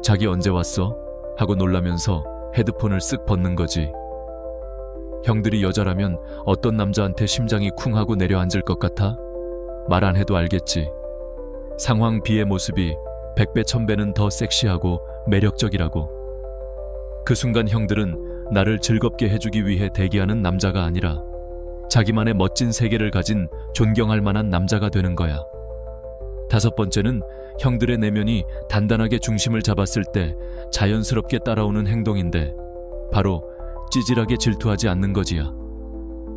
자기 언제 왔어? 하고 놀라면서 헤드폰을 쓱 벗는 거지. 형들이 여자라면 어떤 남자한테 심장이 쿵 하고 내려앉을 것 같아? 말 안 해도 알겠지. 상황 B의 모습이 100배 1000배는 더 섹시하고 매력적이라고. 그 순간 형들은 나를 즐겁게 해주기 위해 대기하는 남자가 아니라 자기만의 멋진 세계를 가진 존경할 만한 남자가 되는 거야. 다섯 번째는 형들의 내면이 단단하게 중심을 잡았을 때 자연스럽게 따라오는 행동인데 바로 찌질하게 질투하지 않는 거지야.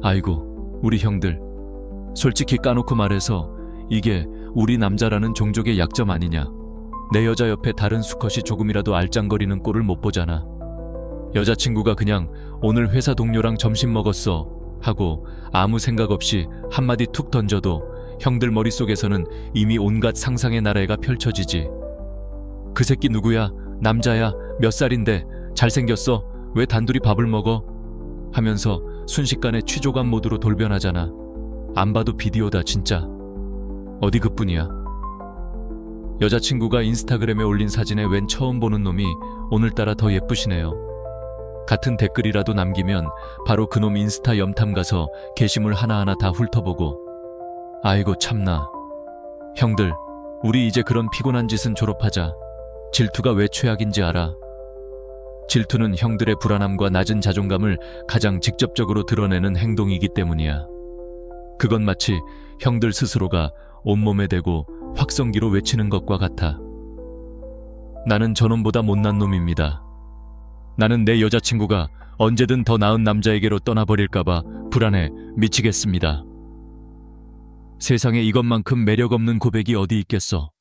아이고, 우리 형들. 솔직히 까놓고 말해서 이게 우리 남자라는 종족의 약점 아니냐. 내 여자 옆에 다른 수컷이 조금이라도 알짱거리는 꼴을 못 보잖아. 여자친구가 그냥 오늘 회사 동료랑 점심 먹었어 하고 아무 생각 없이 한마디 툭 던져도 형들 머릿속에서는 이미 온갖 상상의 나래가 펼쳐지지. 그 새끼 누구야? 남자야? 몇 살인데? 잘생겼어? 왜 단둘이 밥을 먹어? 하면서 순식간에 취조감 모드로 돌변하잖아. 안 봐도 비디오다 진짜. 어디 그뿐이야. 여자친구가 인스타그램에 올린 사진에 웬 처음 보는 놈이 오늘따라 더 예쁘시네요. 같은 댓글이라도 남기면 바로 그놈 인스타 염탐 가서 게시물 하나하나 다 훑어보고. 아이고 참나. 형들, 우리 이제 그런 피곤한 짓은 졸업하자. 질투가 왜 최악인지 알아? 질투는 형들의 불안함과 낮은 자존감을 가장 직접적으로 드러내는 행동이기 때문이야. 그건 마치 형들 스스로가 온몸에 대고 확성기로 외치는 것과 같아. 나는 저놈보다 못난 놈입니다. 나는 내 여자친구가 언제든 더 나은 남자에게로 떠나버릴까봐 불안해 미치겠습니다. 세상에 이것만큼 매력 없는 고백이 어디 있겠어.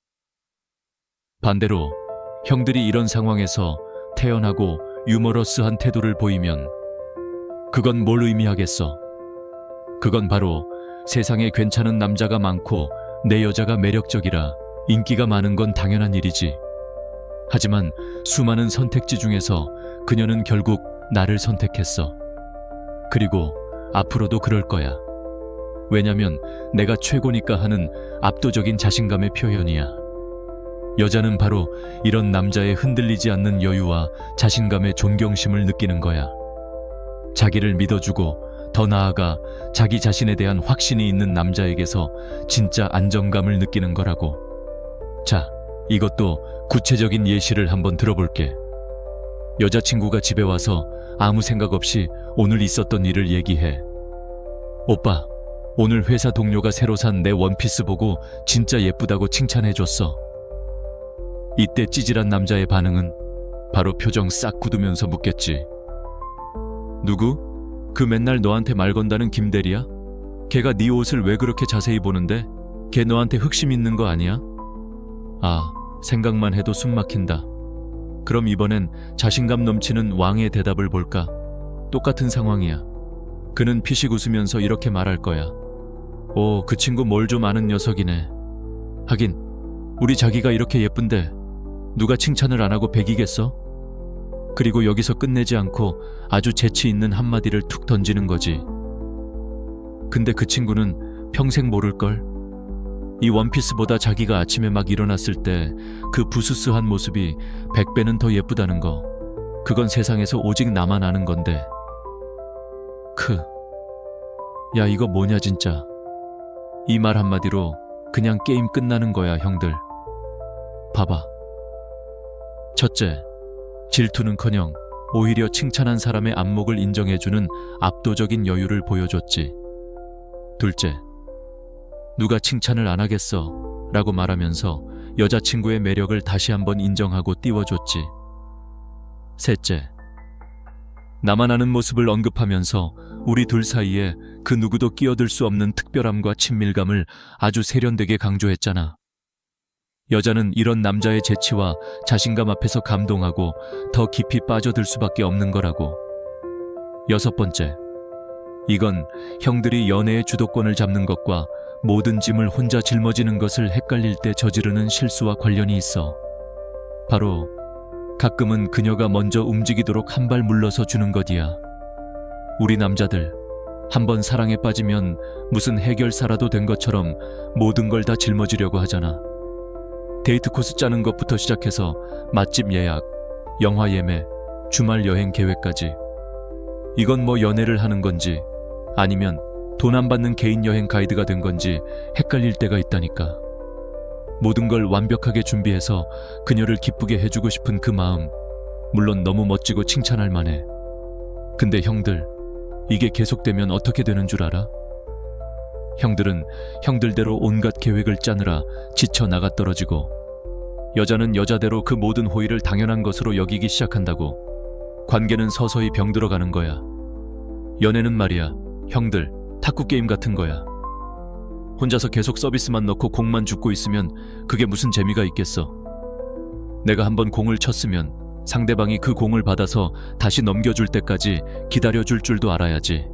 반대로 형들이 이런 상황에서 태연하고 유머러스한 태도를 보이면 그건 뭘 의미하겠어? 그건 바로 세상에 괜찮은 남자가 많고 내 여자가 매력적이라 인기가 많은 건 당연한 일이지. 하지만 수많은 선택지 중에서 그녀는 결국 나를 선택했어. 그리고 앞으로도 그럴 거야. 왜냐면 내가 최고니까 하는 압도적인 자신감의 표현이야. 여자는 바로 이런 남자의 흔들리지 않는 여유와 자신감의 존경심을 느끼는 거야. 자기를 믿어주고 더 나아가 자기 자신에 대한 확신이 있는 남자에게서 진짜 안정감을 느끼는 거라고. 자, 이것도 구체적인 예시를 한번 들어볼게. 여자친구가 집에 와서 아무 생각 없이 오늘 있었던 일을 얘기해. 오빠, 오늘 회사 동료가 새로 산 내 원피스 보고 진짜 예쁘다고 칭찬해줬어. 이때 찌질한 남자의 반응은 바로 표정 싹 굳으면서 묻겠지. 누구? 그 맨날 너한테 말 건다는 김대리야? 걔가 네 옷을 왜 그렇게 자세히 보는데? 걔 너한테 흑심 있는 거 아니야? 아, 생각만 해도 숨 막힌다. 그럼 이번엔 자신감 넘치는 왕의 대답을 볼까? 똑같은 상황이야. 그는 피식 웃으면서 이렇게 말할 거야. 오, 그 친구 뭘 좀 아는 녀석이네. 하긴 우리 자기가 이렇게 예쁜데 누가 칭찬을 안 하고 배기겠어? 그리고 여기서 끝내지 않고 아주 재치 있는 한마디를 툭 던지는 거지. 근데 그 친구는 평생 모를걸? 이 원피스보다 자기가 아침에 막 일어났을 때 그 부스스한 모습이 100배는 더 예쁘다는 거. 그건 세상에서 오직 나만 아는 건데. 야, 이거 뭐냐 진짜. 이 말 한마디로 그냥 게임 끝나는 거야, 형들. 봐봐. 첫째, 질투는커녕 오히려 칭찬한 사람의 안목을 인정해주는 압도적인 여유를 보여줬지. 둘째, 누가 칭찬을 안 하겠어 라고 말하면서 여자친구의 매력을 다시 한번 인정하고 띄워줬지. 셋째, 나만 아는 모습을 언급하면서 우리 둘 사이에 그 누구도 끼어들 수 없는 특별함과 친밀감을 아주 세련되게 강조했잖아. 여자는 이런 남자의 재치와 자신감 앞에서 감동하고 더 깊이 빠져들 수밖에 없는 거라고. 6번째, 이건 형들이 연애의 주도권을 잡는 것과 모든 짐을 혼자 짊어지는 것을 헷갈릴 때 저지르는 실수와 관련이 있어. 바로 가끔은 그녀가 먼저 움직이도록 한 발 물러서 주는 것이야. 우리 남자들 한번 사랑에 빠지면 무슨 해결사라도 된 것처럼 모든 걸 다 짊어지려고 하잖아. 데이트 코스 짜는 것부터 시작해서 맛집 예약, 영화 예매, 주말 여행 계획까지. 이건 뭐 연애를 하는 건지 아니면 돈 안 받는 개인 여행 가이드가 된 건지 헷갈릴 때가 있다니까. 모든 걸 완벽하게 준비해서 그녀를 기쁘게 해주고 싶은 그 마음, 물론 너무 멋지고 칭찬할 만해. 근데 형들, 이게 계속되면 어떻게 되는 줄 알아? 형들은 형들대로 온갖 계획을 짜느라 지쳐 나가떨어지고, 여자는 여자대로 그 모든 호의를 당연한 것으로 여기기 시작한다고. 관계는 서서히 병들어가는 거야. 연애는 말이야, 형들, 탁구게임 같은 거야. 혼자서 계속 서비스만 넣고 공만 줍고 있으면 그게 무슨 재미가 있겠어. 내가 한번 공을 쳤으면 상대방이 그 공을 받아서 다시 넘겨줄 때까지 기다려줄 줄도 알아야지.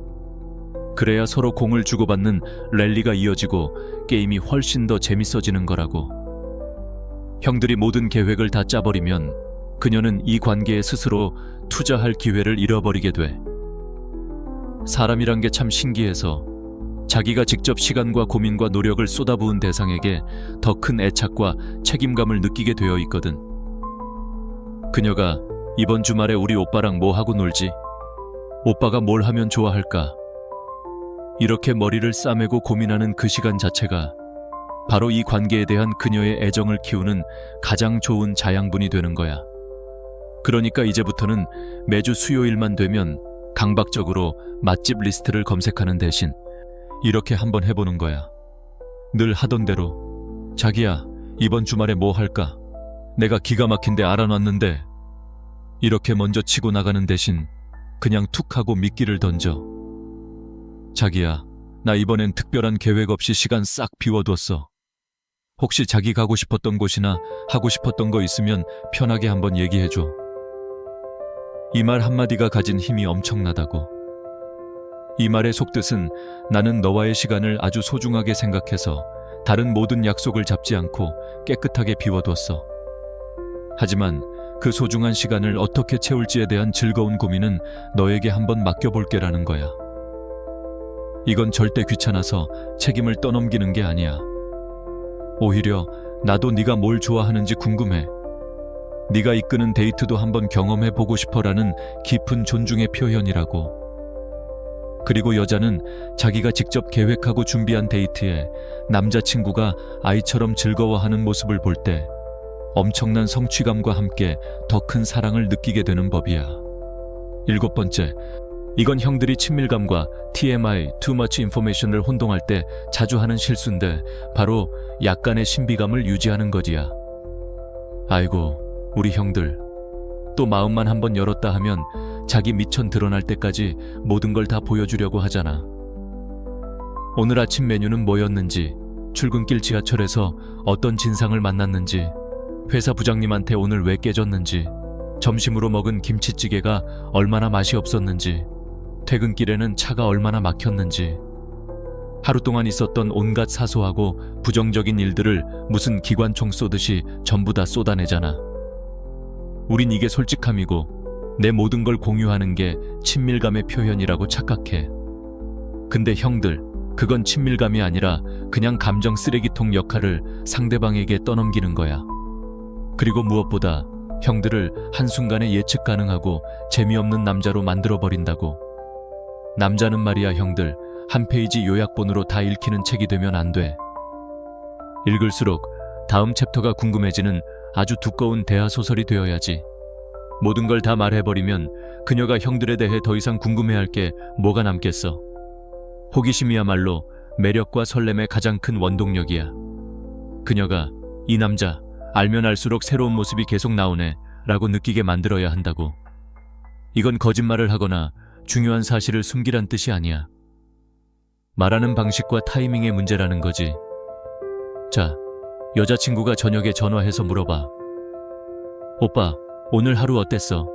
그래야 서로 공을 주고받는 랠리가 이어지고 게임이 훨씬 더 재밌어지는 거라고. 형들이 모든 계획을 다 짜버리면 그녀는 이 관계에 스스로 투자할 기회를 잃어버리게 돼. 사람이란 게 참 신기해서 자기가 직접 시간과 고민과 노력을 쏟아부은 대상에게 더 큰 애착과 책임감을 느끼게 되어 있거든. 그녀가 이번 주말에 우리 오빠랑 뭐 하고 놀지? 오빠가 뭘 하면 좋아할까? 이렇게 머리를 싸매고 고민하는 그 시간 자체가 바로 이 관계에 대한 그녀의 애정을 키우는 가장 좋은 자양분이 되는 거야. 그러니까 이제부터는 매주 수요일만 되면 강박적으로 맛집 리스트를 검색하는 대신 이렇게 한번 해보는 거야. 늘 하던 대로, 자기야, 이번 주말에 뭐 할까? 내가 기가 막힌데 알아놨는데. 이렇게 먼저 치고 나가는 대신 그냥 툭 하고 미끼를 던져. 자기야, 나 이번엔 특별한 계획 없이 시간 싹 비워뒀어. 혹시 자기 가고 싶었던 곳이나 하고 싶었던 거 있으면 편하게 한번 얘기해줘. 이 말 한마디가 가진 힘이 엄청나다고. 이 말의 속뜻은 나는 너와의 시간을 아주 소중하게 생각해서 다른 모든 약속을 잡지 않고 깨끗하게 비워뒀어. 하지만 그 소중한 시간을 어떻게 채울지에 대한 즐거운 고민은 너에게 한번 맡겨볼게라는 거야. 이건 절대 귀찮아서 책임을 떠넘기는 게 아니야. 오히려 나도 네가 뭘 좋아하는지 궁금해. 네가 이끄는 데이트도 한번 경험해보고 싶어라는 깊은 존중의 표현이라고. 그리고 여자는 자기가 직접 계획하고 준비한 데이트에 남자친구가 아이처럼 즐거워하는 모습을 볼 때 엄청난 성취감과 함께 더 큰 사랑을 느끼게 되는 법이야. 7번째, 이건 형들이 친밀감과 TMI, Too Much Information을 혼동할 때 자주 하는 실수인데 바로 약간의 신비감을 유지하는 거지야. 아이고, 우리 형들, 또 마음만 한번 열었다 하면 자기 미천 드러날 때까지 모든 걸 다 보여주려고 하잖아. 오늘 아침 메뉴는 뭐였는지, 출근길 지하철에서 어떤 진상을 만났는지, 회사 부장님한테 오늘 왜 깨졌는지, 점심으로 먹은 김치찌개가 얼마나 맛이 없었는지, 퇴근길에는 차가 얼마나 막혔는지, 하루 동안 있었던 온갖 사소하고 부정적인 일들을 무슨 기관총 쏘듯이 전부 다 쏟아내잖아. 우린 이게 솔직함이고 내 모든 걸 공유하는 게 친밀감의 표현이라고 착각해. 근데 형들, 그건 친밀감이 아니라 그냥 감정 쓰레기통 역할을 상대방에게 떠넘기는 거야. 그리고 무엇보다 형들을 한순간에 예측 가능하고 재미없는 남자로 만들어버린다고. 남자는 말이야 형들, 한 페이지 요약본으로 다 읽히는 책이 되면 안 돼. 읽을수록 다음 챕터가 궁금해지는 아주 두꺼운 대하소설이 되어야지. 모든 걸 다 말해버리면 그녀가 형들에 대해 더 이상 궁금해할 게 뭐가 남겠어. 호기심이야말로 매력과 설렘의 가장 큰 원동력이야. 그녀가 이 남자 알면 알수록 새로운 모습이 계속 나오네 라고 느끼게 만들어야 한다고. 이건 거짓말을 하거나 중요한 사실을 숨기란 뜻이 아니야. 말하는 방식과 타이밍의 문제라는 거지. 자, 여자친구가 저녁에 전화해서 물어봐. 오빠, 오늘 하루 어땠어?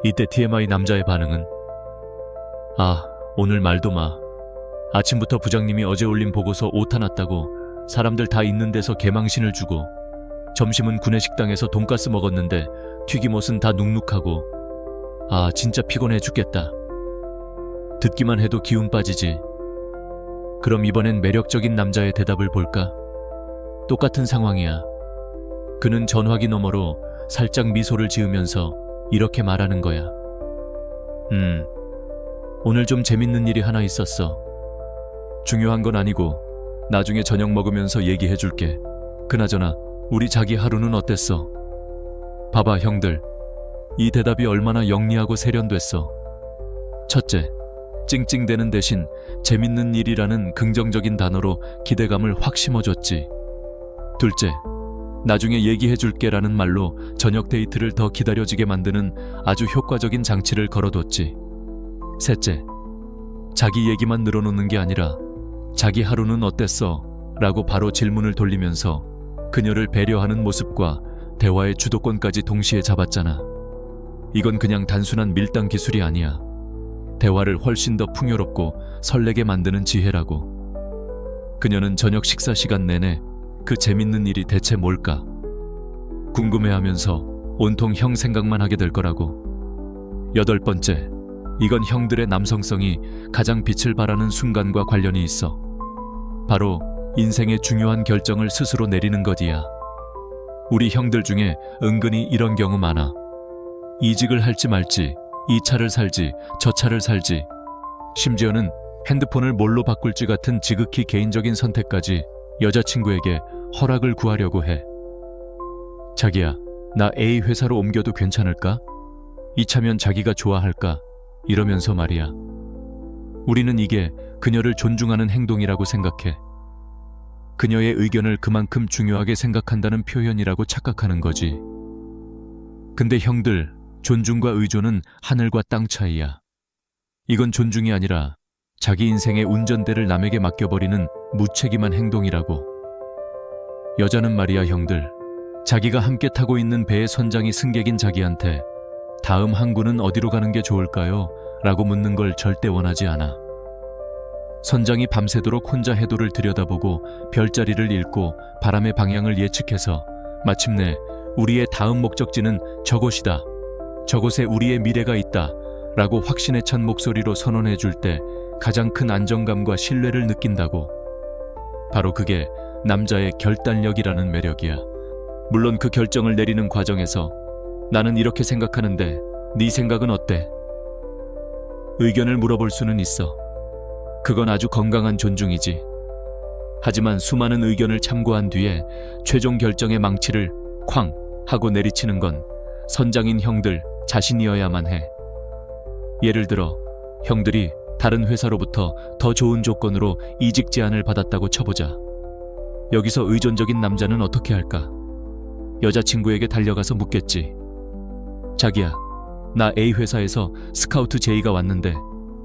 이때 TMI 남자의 반응은 아, 오늘 말도 마. 아침부터 부장님이 어제 올린 보고서 오타 났다고 사람들 다 있는 데서 개망신을 주고, 점심은 구내식당에서 돈가스 먹었는데 튀김옷은 다 눅눅하고, 아, 진짜 피곤해 죽겠다. 듣기만 해도 기운 빠지지. 그럼 이번엔 매력적인 남자의 대답을 볼까? 똑같은 상황이야. 그는 전화기 너머로 살짝 미소를 지으면서 이렇게 말하는 거야. 오늘 좀 재밌는 일이 하나 있었어. 중요한 건 아니고 나중에 저녁 먹으면서 얘기해 줄게. 그나저나 우리 자기 하루는 어땠어? 봐봐 형들, 이 대답이 얼마나 영리하고 세련됐어. 첫째, 찡찡대는 대신 재밌는 일이라는 긍정적인 단어로 기대감을 확 심어줬지. 둘째, 나중에 얘기해 줄게라는 말로 저녁 데이트를 더 기다려지게 만드는 아주 효과적인 장치를 걸어뒀지. 셋째, 자기 얘기만 늘어놓는 게 아니라 자기 하루는 어땠어? 라고 바로 질문을 돌리면서 그녀를 배려하는 모습과 대화의 주도권까지 동시에 잡았잖아. 이건 그냥 단순한 밀당 기술이 아니야. 대화를 훨씬 더 풍요롭고 설레게 만드는 지혜라고. 그녀는 저녁 식사 시간 내내 그 재밌는 일이 대체 뭘까 궁금해하면서 온통 형 생각만 하게 될 거라고. 여덟 번째, 이건 형들의 남성성이 가장 빛을 발하는 순간과 관련이 있어. 바로 인생의 중요한 결정을 스스로 내리는 것이야. 우리 형들 중에 은근히 이런 경우 많아. 이직을 할지 말지, 이 차를 살지, 저 차를 살지, 심지어는 핸드폰을 뭘로 바꿀지 같은 지극히 개인적인 선택까지 여자친구에게 허락을 구하려고 해. 자기야, 나 A 회사로 옮겨도 괜찮을까? 이 차면 자기가 좋아할까? 이러면서 말이야. 우리는 이게 그녀를 존중하는 행동이라고 생각해. 그녀의 의견을 그만큼 중요하게 생각한다는 표현이라고 착각하는 거지. 근데 형들, 존중과 의존은 하늘과 땅 차이야. 이건 존중이 아니라 자기 인생의 운전대를 남에게 맡겨버리는 무책임한 행동이라고. 여자는 말이야 형들, 자기가 함께 타고 있는 배의 선장이 승객인 자기한테 다음 항구는 어디로 가는 게 좋을까요? 라고 묻는 걸 절대 원하지 않아. 선장이 밤새도록 혼자 해도를 들여다보고 별자리를 읽고 바람의 방향을 예측해서 마침내 우리의 다음 목적지는 저곳이다, 저곳에 우리의 미래가 있다 라고 확신에 찬 목소리로 선언해 줄 때 가장 큰 안정감과 신뢰를 느낀다고. 바로 그게 남자의 결단력이라는 매력이야. 물론 그 결정을 내리는 과정에서 나는 이렇게 생각하는데 네 생각은 어때? 의견을 물어볼 수는 있어. 그건 아주 건강한 존중이지. 하지만 수많은 의견을 참고한 뒤에 최종 결정의 망치를 쾅 하고 내리치는 건 선장인 형들 자신이어야만 해. 예를 들어 형들이 다른 회사로부터 더 좋은 조건으로 이직 제안을 받았다고 쳐보자. 여기서 의존적인 남자는 어떻게 할까? 여자친구에게 달려가서 묻겠지. 자기야, 나 A 회사에서 스카우트 제의가 왔는데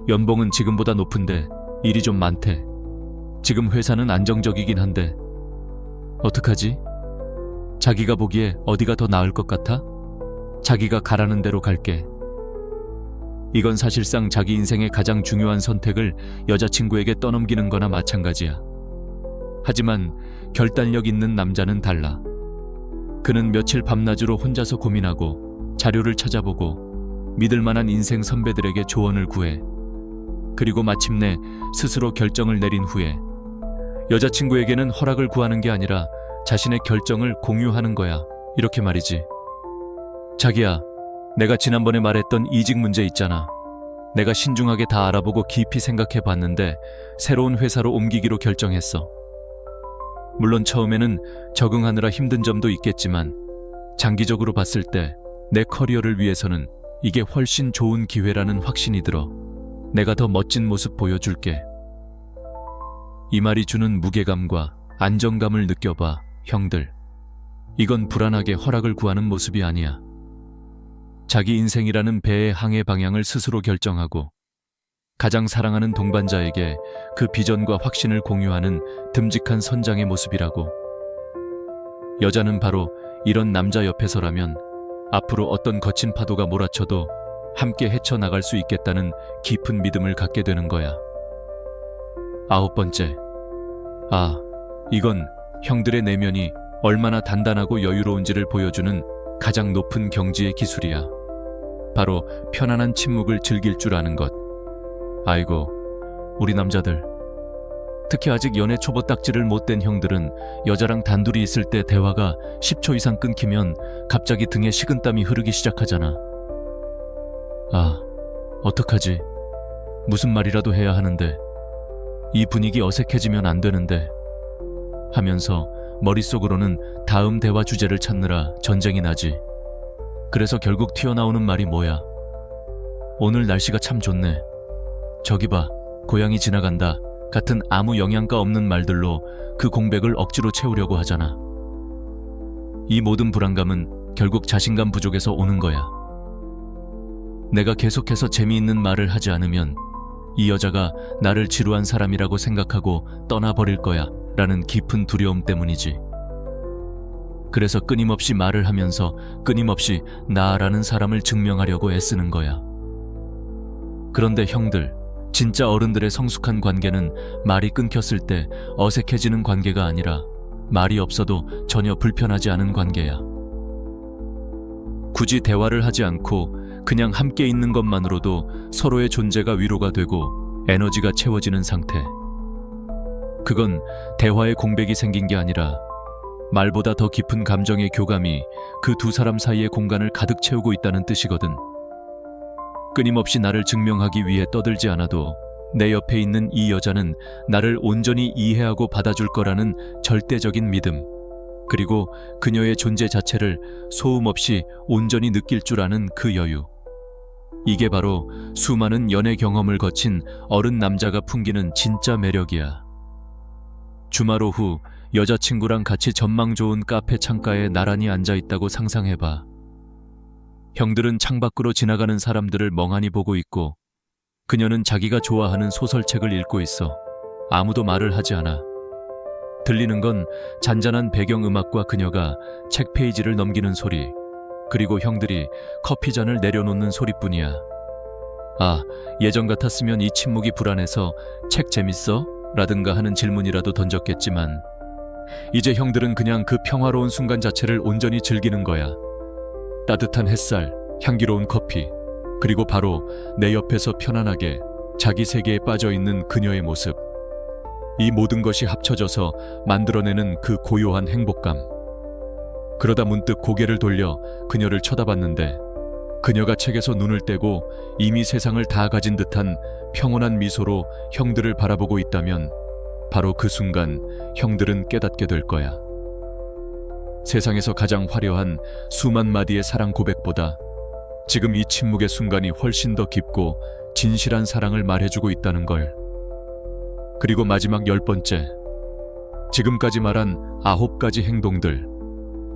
연봉은 지금보다 높은데 일이 좀 많대. 지금 회사는 안정적이긴 한데 어떡하지? 자기가 보기에 어디가 더 나을 것 같아? 자기가 가라는 대로 갈게. 이건 사실상 자기 인생의 가장 중요한 선택을 여자친구에게 떠넘기는 거나 마찬가지야. 하지만 결단력 있는 남자는 달라. 그는 며칠 밤낮으로 혼자서 고민하고 자료를 찾아보고 믿을 만한 인생 선배들에게 조언을 구해. 그리고 마침내 스스로 결정을 내린 후에 여자친구에게는 허락을 구하는 게 아니라 자신의 결정을 공유하는 거야. 이렇게 말이지. 자기야, 내가 지난번에 말했던 이직 문제 있잖아. 내가 신중하게 다 알아보고 깊이 생각해 봤는데 새로운 회사로 옮기기로 결정했어. 물론 처음에는 적응하느라 힘든 점도 있겠지만 장기적으로 봤을 때 내 커리어를 위해서는 이게 훨씬 좋은 기회라는 확신이 들어. 내가 더 멋진 모습 보여줄게. 이 말이 주는 무게감과 안정감을 느껴봐, 형들. 이건 불안하게 허락을 구하는 모습이 아니야. 자기 인생이라는 배의 항해 방향을 스스로 결정하고 가장 사랑하는 동반자에게 그 비전과 확신을 공유하는 듬직한 선장의 모습이라고. 여자는 바로 이런 남자 옆에서라면 앞으로 어떤 거친 파도가 몰아쳐도 함께 헤쳐나갈 수 있겠다는 깊은 믿음을 갖게 되는 거야. 9번째, 이건 형들의 내면이 얼마나 단단하고 여유로운지를 보여주는 가장 높은 경지의 기술이야. 바로 편안한 침묵을 즐길 줄 아는 것. 아이고, 우리 남자들. 특히 아직 연애 초보 딱지를 못 댄 형들은 여자랑 단둘이 있을 때 대화가 10초 이상 끊기면 갑자기 등에 식은땀이 흐르기 시작하잖아. 어떡하지? 무슨 말이라도 해야 하는데, 이 분위기 어색해지면 안 되는데 하면서 머릿속으로는 다음 대화 주제를 찾느라 전쟁이 나지. 그래서 결국 튀어나오는 말이 뭐야? 오늘 날씨가 참 좋네. 저기 봐, 고양이 지나간다. 같은 아무 영양가 없는 말들로 그 공백을 억지로 채우려고 하잖아. 이 모든 불안감은 결국 자신감 부족에서 오는 거야. 내가 계속해서 재미있는 말을 하지 않으면 이 여자가 나를 지루한 사람이라고 생각하고 떠나버릴 거야 라는 깊은 두려움 때문이지. 그래서 끊임없이 말을 하면서 끊임없이 나라는 사람을 증명하려고 애쓰는 거야. 그런데 형들, 진짜 어른들의 성숙한 관계는 말이 끊겼을 때 어색해지는 관계가 아니라 말이 없어도 전혀 불편하지 않은 관계야. 굳이 대화를 하지 않고 그냥 함께 있는 것만으로도 서로의 존재가 위로가 되고 에너지가 채워지는 상태. 그건 대화에 공백이 생긴 게 아니라 말보다 더 깊은 감정의 교감이 그 두 사람 사이의 공간을 가득 채우고 있다는 뜻이거든. 끊임없이 나를 증명하기 위해 떠들지 않아도 내 옆에 있는 이 여자는 나를 온전히 이해하고 받아줄 거라는 절대적인 믿음, 그리고 그녀의 존재 자체를 소음 없이 온전히 느낄 줄 아는 그 여유. 이게 바로 수많은 연애 경험을 거친 어른 남자가 풍기는 진짜 매력이야. 주말 오후 여자친구랑 같이 전망 좋은 카페 창가에 나란히 앉아있다고 상상해봐. 형들은 창밖으로 지나가는 사람들을 멍하니 보고 있고 그녀는 자기가 좋아하는 소설책을 읽고 있어. 아무도 말을 하지 않아. 들리는 건 잔잔한 배경음악과 그녀가 책 페이지를 넘기는 소리, 그리고 형들이 커피잔을 내려놓는 소리뿐이야. 예전 같았으면 이 침묵이 불안해서 책 재밌어? 라든가 하는 질문이라도 던졌겠지만 이제 형들은 그냥 그 평화로운 순간 자체를 온전히 즐기는 거야. 따뜻한 햇살, 향기로운 커피, 그리고 바로 내 옆에서 편안하게 자기 세계에 빠져있는 그녀의 모습. 이 모든 것이 합쳐져서 만들어내는 그 고요한 행복감. 그러다 문득 고개를 돌려 그녀를 쳐다봤는데 그녀가 책에서 눈을 떼고 이미 세상을 다 가진 듯한 평온한 미소로 형들을 바라보고 있다면 바로 그 순간 형들은 깨닫게 될 거야. 세상에서 가장 화려한 수만 마디의 사랑 고백보다 지금 이 침묵의 순간이 훨씬 더 깊고 진실한 사랑을 말해주고 있다는 걸. 그리고 마지막 10번째. 지금까지 말한 9가지 행동들.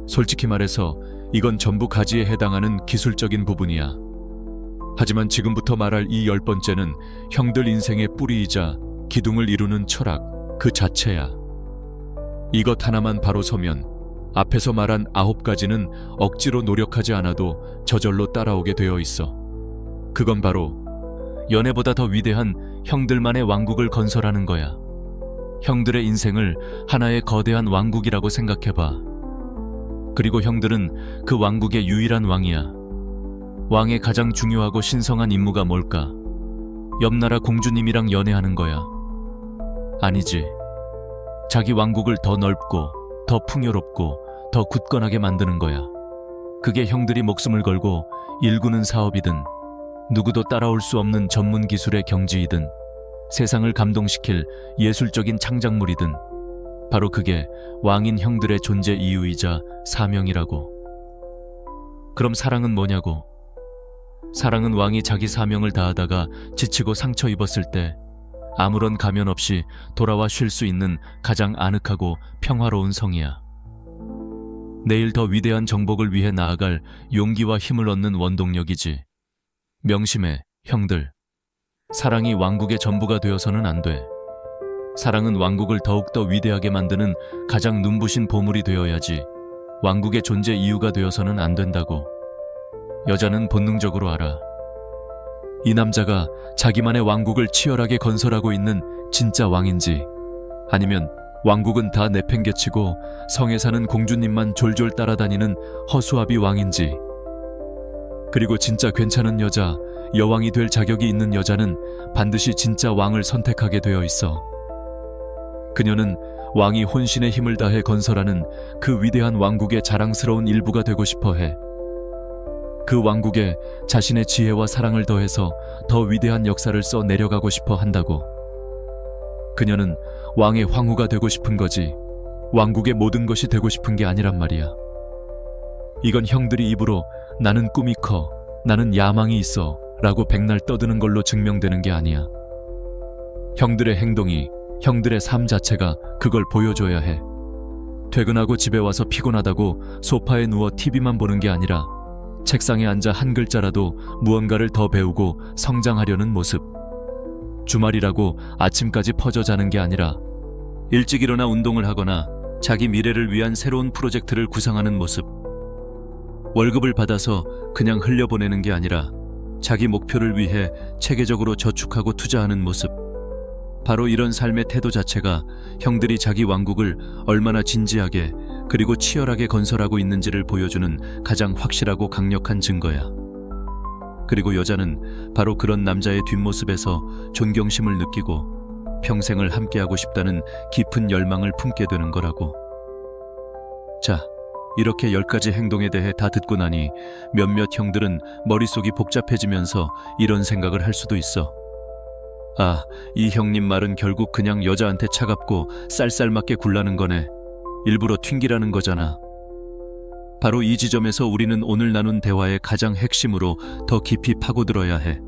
솔직히 말해서 이건 전부 가지에 해당하는 기술적인 부분이야. 하지만 지금부터 말할 이 10번째는 형들 인생의 뿌리이자 기둥을 이루는 철학 그 자체야. 이것 하나만 바로 서면 앞에서 말한 9가지는 억지로 노력하지 않아도 저절로 따라오게 되어 있어. 그건 바로 연애보다 더 위대한 형들만의 왕국을 건설하는 거야. 형들의 인생을 하나의 거대한 왕국이라고 생각해봐. 그리고 형들은 그 왕국의 유일한 왕이야. 왕의 가장 중요하고 신성한 임무가 뭘까? 옆나라 공주님이랑 연애하는 거야. 아니지. 자기 왕국을 더 넓고 더 풍요롭고 더 굳건하게 만드는 거야. 그게 형들이 목숨을 걸고 일구는 사업이든 누구도 따라올 수 없는 전문 기술의 경지이든 세상을 감동시킬 예술적인 창작물이든 바로 그게 왕인 형들의 존재 이유이자 사명이라고. 그럼 사랑은 뭐냐고? 사랑은 왕이 자기 사명을 다하다가 지치고 상처 입었을 때 아무런 가면 없이 돌아와 쉴 수 있는 가장 아늑하고 평화로운 성이야. 내일 더 위대한 정복을 위해 나아갈 용기와 힘을 얻는 원동력이지. 명심해, 형들. 사랑이 왕국의 전부가 되어서는 안 돼. 사랑은 왕국을 더욱더 위대하게 만드는 가장 눈부신 보물이 되어야지 왕국의 존재 이유가 되어서는 안 된다고. 여자는 본능적으로 알아. 이 남자가 자기만의 왕국을 치열하게 건설하고 있는 진짜 왕인지, 아니면 왕국은 다 내팽개치고 성에 사는 공주님만 졸졸 따라다니는 허수아비 왕인지. 그리고 진짜 괜찮은 여자, 여왕이 될 자격이 있는 여자는 반드시 진짜 왕을 선택하게 되어 있어. 그녀는 왕이 혼신의 힘을 다해 건설하는 그 위대한 왕국의 자랑스러운 일부가 되고 싶어 해. 그 왕국에 자신의 지혜와 사랑을 더해서 더 위대한 역사를 써 내려가고 싶어 한다고. 그녀는 왕의 황후가 되고 싶은 거지, 왕국의 모든 것이 되고 싶은 게 아니란 말이야. 이건 형들이 입으로 나는 꿈이 커, 나는 야망이 있어 라고 백날 떠드는 걸로 증명되는 게 아니야. 형들의 행동이, 형들의 삶 자체가 그걸 보여줘야 해. 퇴근하고 집에 와서 피곤하다고 소파에 누워 TV만 보는 게 아니라 책상에 앉아 한 글자라도 무언가를 더 배우고 성장하려는 모습. 주말이라고 아침까지 퍼져 자는 게 아니라 일찍 일어나 운동을 하거나 자기 미래를 위한 새로운 프로젝트를 구상하는 모습. 월급을 받아서 그냥 흘려보내는 게 아니라 자기 목표를 위해 체계적으로 저축하고 투자하는 모습. 바로 이런 삶의 태도 자체가 형들이 자기 왕국을 얼마나 진지하게 그리고 치열하게 건설하고 있는지를 보여주는 가장 확실하고 강력한 증거야. 그리고 여자는 바로 그런 남자의 뒷모습에서 존경심을 느끼고 평생을 함께하고 싶다는 깊은 열망을 품게 되는 거라고. 자, 이렇게 10가지 행동에 대해 다 듣고 나니 몇몇 형들은 머릿속이 복잡해지면서 이런 생각을 할 수도 있어. 아, 이 형님 말은 결국 그냥 여자한테 차갑고 쌀쌀맞게 굴라는 거네. 일부러 튕기라는 거잖아. 바로 이 지점에서 우리는 오늘 나눈 대화의 가장 핵심으로 더 깊이 파고들어야 해.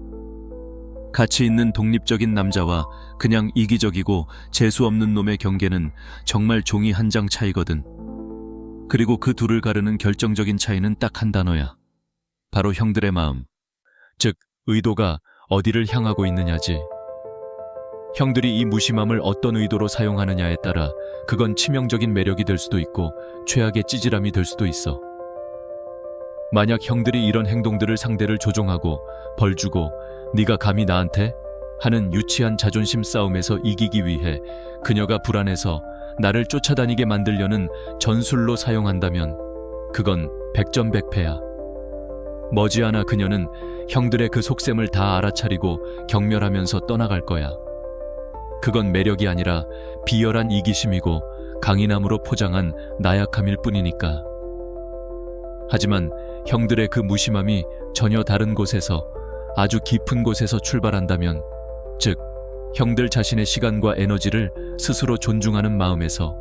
가치 있는 독립적인 남자와 그냥 이기적이고 재수없는 놈의 경계는 정말 종이 한 장 차이거든. 그리고 그 둘을 가르는 결정적인 차이는 딱 한 단어야. 바로 형들의 마음, 즉 의도가 어디를 향하고 있느냐지. 형들이 이 무심함을 어떤 의도로 사용하느냐에 따라 그건 치명적인 매력이 될 수도 있고 최악의 찌질함이 될 수도 있어. 만약 형들이 이런 행동들을 상대를 조종하고 벌 주고 네가 감히 나한테? 하는 유치한 자존심 싸움에서 이기기 위해 그녀가 불안해서 나를 쫓아다니게 만들려는 전술로 사용한다면 그건 백전백패야. 머지않아 그녀는 형들의 그 속셈을 다 알아차리고 경멸하면서 떠나갈 거야. 그건 매력이 아니라 비열한 이기심이고 강인함으로 포장한 나약함일 뿐이니까. 하지만 형들의 그 무심함이 전혀 다른 곳에서, 아주 깊은 곳에서 출발한다면, 즉 형들 자신의 시간과 에너지를 스스로 존중하는 마음에서,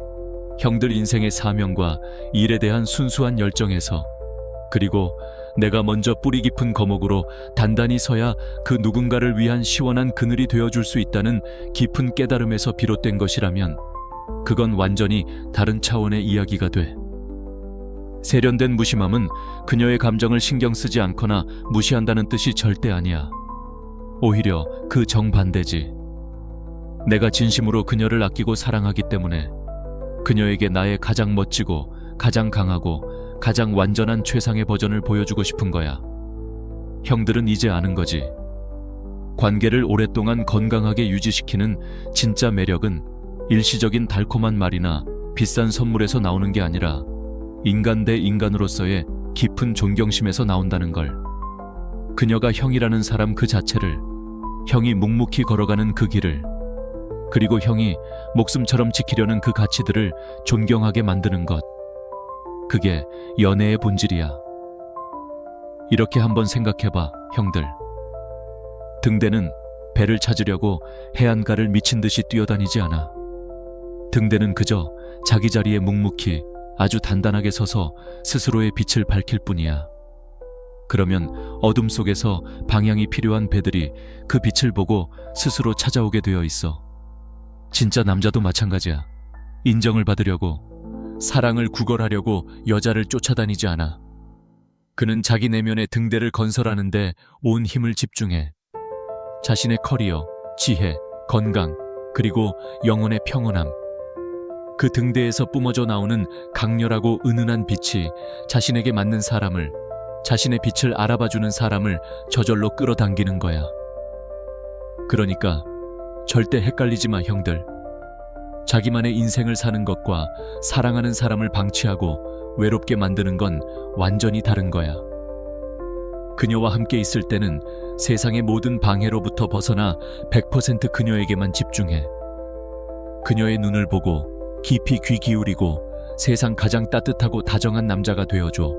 형들 인생의 사명과 일에 대한 순수한 열정에서, 그리고 내가 먼저 뿌리 깊은 거목으로 단단히 서야 그 누군가를 위한 시원한 그늘이 되어줄 수 있다는 깊은 깨달음에서 비롯된 것이라면 그건 완전히 다른 차원의 이야기가 돼. 세련된 무심함은 그녀의 감정을 신경 쓰지 않거나 무시한다는 뜻이 절대 아니야. 오히려 그 정반대지. 내가 진심으로 그녀를 아끼고 사랑하기 때문에 그녀에게 나의 가장 멋지고 가장 강하고 가장 완전한 최상의 버전을 보여주고 싶은 거야. 형들은 이제 아는 거지. 관계를 오랫동안 건강하게 유지시키는 진짜 매력은 일시적인 달콤한 말이나 비싼 선물에서 나오는 게 아니라 인간 대 인간으로서의 깊은 존경심에서 나온다는 걸. 그녀가 형이라는 사람 그 자체를, 형이 묵묵히 걸어가는 그 길을, 그리고 형이 목숨처럼 지키려는 그 가치들을 존경하게 만드는 것. 그게 연애의 본질이야. 이렇게 한번 생각해봐, 형들. 등대는 배를 찾으려고 해안가를 미친 듯이 뛰어다니지 않아. 등대는 그저 자기 자리에 묵묵히 아주 단단하게 서서 스스로의 빛을 밝힐 뿐이야. 그러면 어둠 속에서 방향이 필요한 배들이 그 빛을 보고 스스로 찾아오게 되어 있어. 진짜 남자도 마찬가지야. 인정을 받으려고, 사랑을 구걸하려고 여자를 쫓아다니지 않아. 그는 자기 내면의 등대를 건설하는데 온 힘을 집중해. 자신의 커리어, 지혜, 건강, 그리고 영혼의 평온함. 그 등대에서 뿜어져 나오는 강렬하고 은은한 빛이 자신에게 맞는 사람을, 자신의 빛을 알아봐주는 사람을 저절로 끌어당기는 거야. 그러니까 절대 헷갈리지 마, 형들. 자기만의 인생을 사는 것과 사랑하는 사람을 방치하고 외롭게 만드는 건 완전히 다른 거야. 그녀와 함께 있을 때는 세상의 모든 방해로부터 벗어나 100% 그녀에게만 집중해. 그녀의 눈을 보고 깊이 귀 기울이고 세상 가장 따뜻하고 다정한 남자가 되어줘.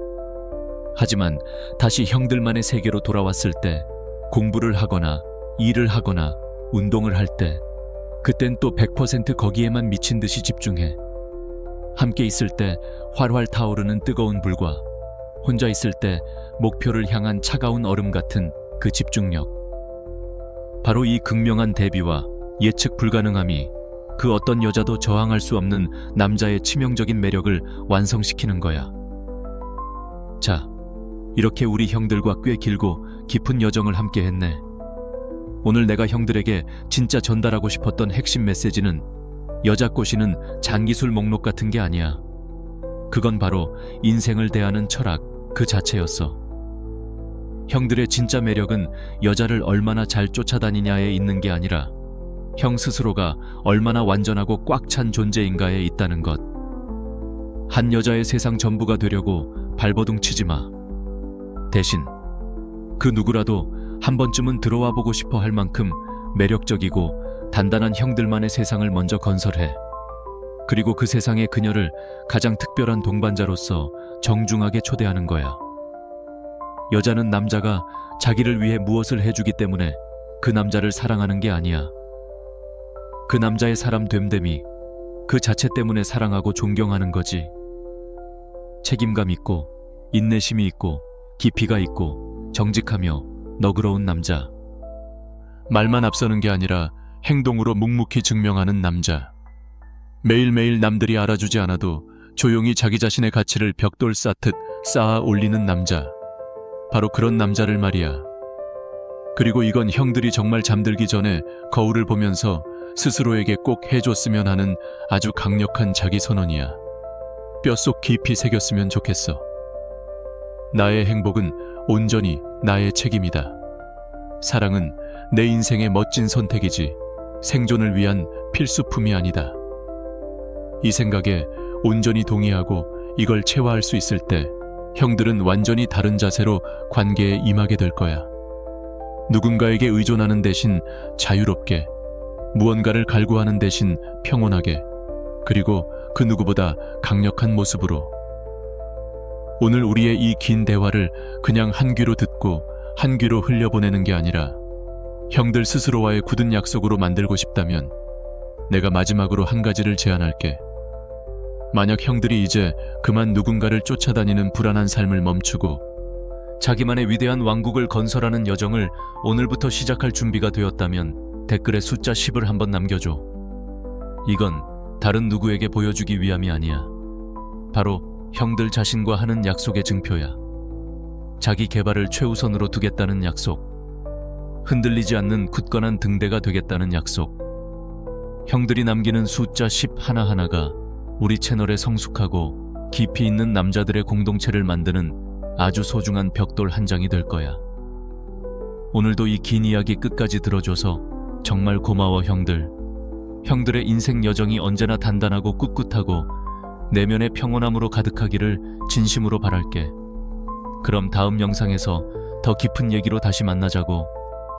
하지만 다시 형들만의 세계로 돌아왔을 때, 공부를 하거나 일을 하거나 운동을 할 때, 그땐 또 100% 거기에만 미친 듯이 집중해. 함께 있을 때 활활 타오르는 뜨거운 불과 혼자 있을 때 목표를 향한 차가운 얼음 같은 그 집중력. 바로 이 극명한 대비와 예측 불가능함이 그 어떤 여자도 저항할 수 없는 남자의 치명적인 매력을 완성시키는 거야. 자, 이렇게 우리 형들과 꽤 길고 깊은 여정을 함께 했네. 오늘 내가 형들에게 진짜 전달하고 싶었던 핵심 메시지는 여자 꼬시는 장기술 목록 같은 게 아니야. 그건 바로 인생을 대하는 철학 그 자체였어. 형들의 진짜 매력은 여자를 얼마나 잘 쫓아다니냐에 있는 게 아니라 형 스스로가 얼마나 완전하고 꽉 찬 존재인가에 있다는 것. 한 여자의 세상 전부가 되려고 발버둥 치지 마. 대신 그 누구라도 한 번쯤은 들어와 보고 싶어 할 만큼 매력적이고 단단한 형들만의 세상을 먼저 건설해. 그리고 그 세상에 그녀를 가장 특별한 동반자로서 정중하게 초대하는 거야. 여자는 남자가 자기를 위해 무엇을 해주기 때문에 그 남자를 사랑하는 게 아니야. 그 남자의 사람 됨됨이 그 자체 때문에 사랑하고 존경하는 거지. 책임감 있고 인내심이 있고 깊이가 있고 정직하며 너그러운 남자. 말만 앞서는 게 아니라 행동으로 묵묵히 증명하는 남자. 매일매일 남들이 알아주지 않아도 조용히 자기 자신의 가치를 벽돌 쌓듯 쌓아 올리는 남자. 바로 그런 남자를 말이야. 그리고 이건 형들이 정말 잠들기 전에 거울을 보면서 스스로에게 꼭 해줬으면 하는 아주 강력한 자기 선언이야. 뼛속 깊이 새겼으면 좋겠어. 나의 행복은 온전히 나의 책임이다. 사랑은 내 인생의 멋진 선택이지 생존을 위한 필수품이 아니다. 이 생각에 온전히 동의하고 이걸 체화할 수 있을 때 형들은 완전히 다른 자세로 관계에 임하게 될 거야. 누군가에게 의존하는 대신 자유롭게, 무언가를 갈구하는 대신 평온하게, 그리고 그 누구보다 강력한 모습으로. 오늘 우리의 이 긴 대화를 그냥 한 귀로 듣고 한 귀로 흘려보내는 게 아니라 형들 스스로와의 굳은 약속으로 만들고 싶다면 내가 마지막으로 한 가지를 제안할게. 만약 형들이 이제 그만 누군가를 쫓아다니는 불안한 삶을 멈추고 자기만의 위대한 왕국을 건설하는 여정을 오늘부터 시작할 준비가 되었다면 댓글에 숫자 10을 한번 남겨줘. 이건 다른 누구에게 보여주기 위함이 아니야. 바로 형들 자신과 하는 약속의 증표야. 자기 개발을 최우선으로 두겠다는 약속. 흔들리지 않는 굳건한 등대가 되겠다는 약속. 형들이 남기는 숫자 10 하나하나가 우리 채널에 성숙하고 깊이 있는 남자들의 공동체를 만드는 아주 소중한 벽돌 한 장이 될 거야. 오늘도 이 긴 이야기 끝까지 들어줘서 정말 고마워, 형들. 형들의 인생 여정이 언제나 단단하고 꿋꿋하고 내면의 평온함으로 가득하기를 진심으로 바랄게. 그럼 다음 영상에서 더 깊은 얘기로 다시 만나자고.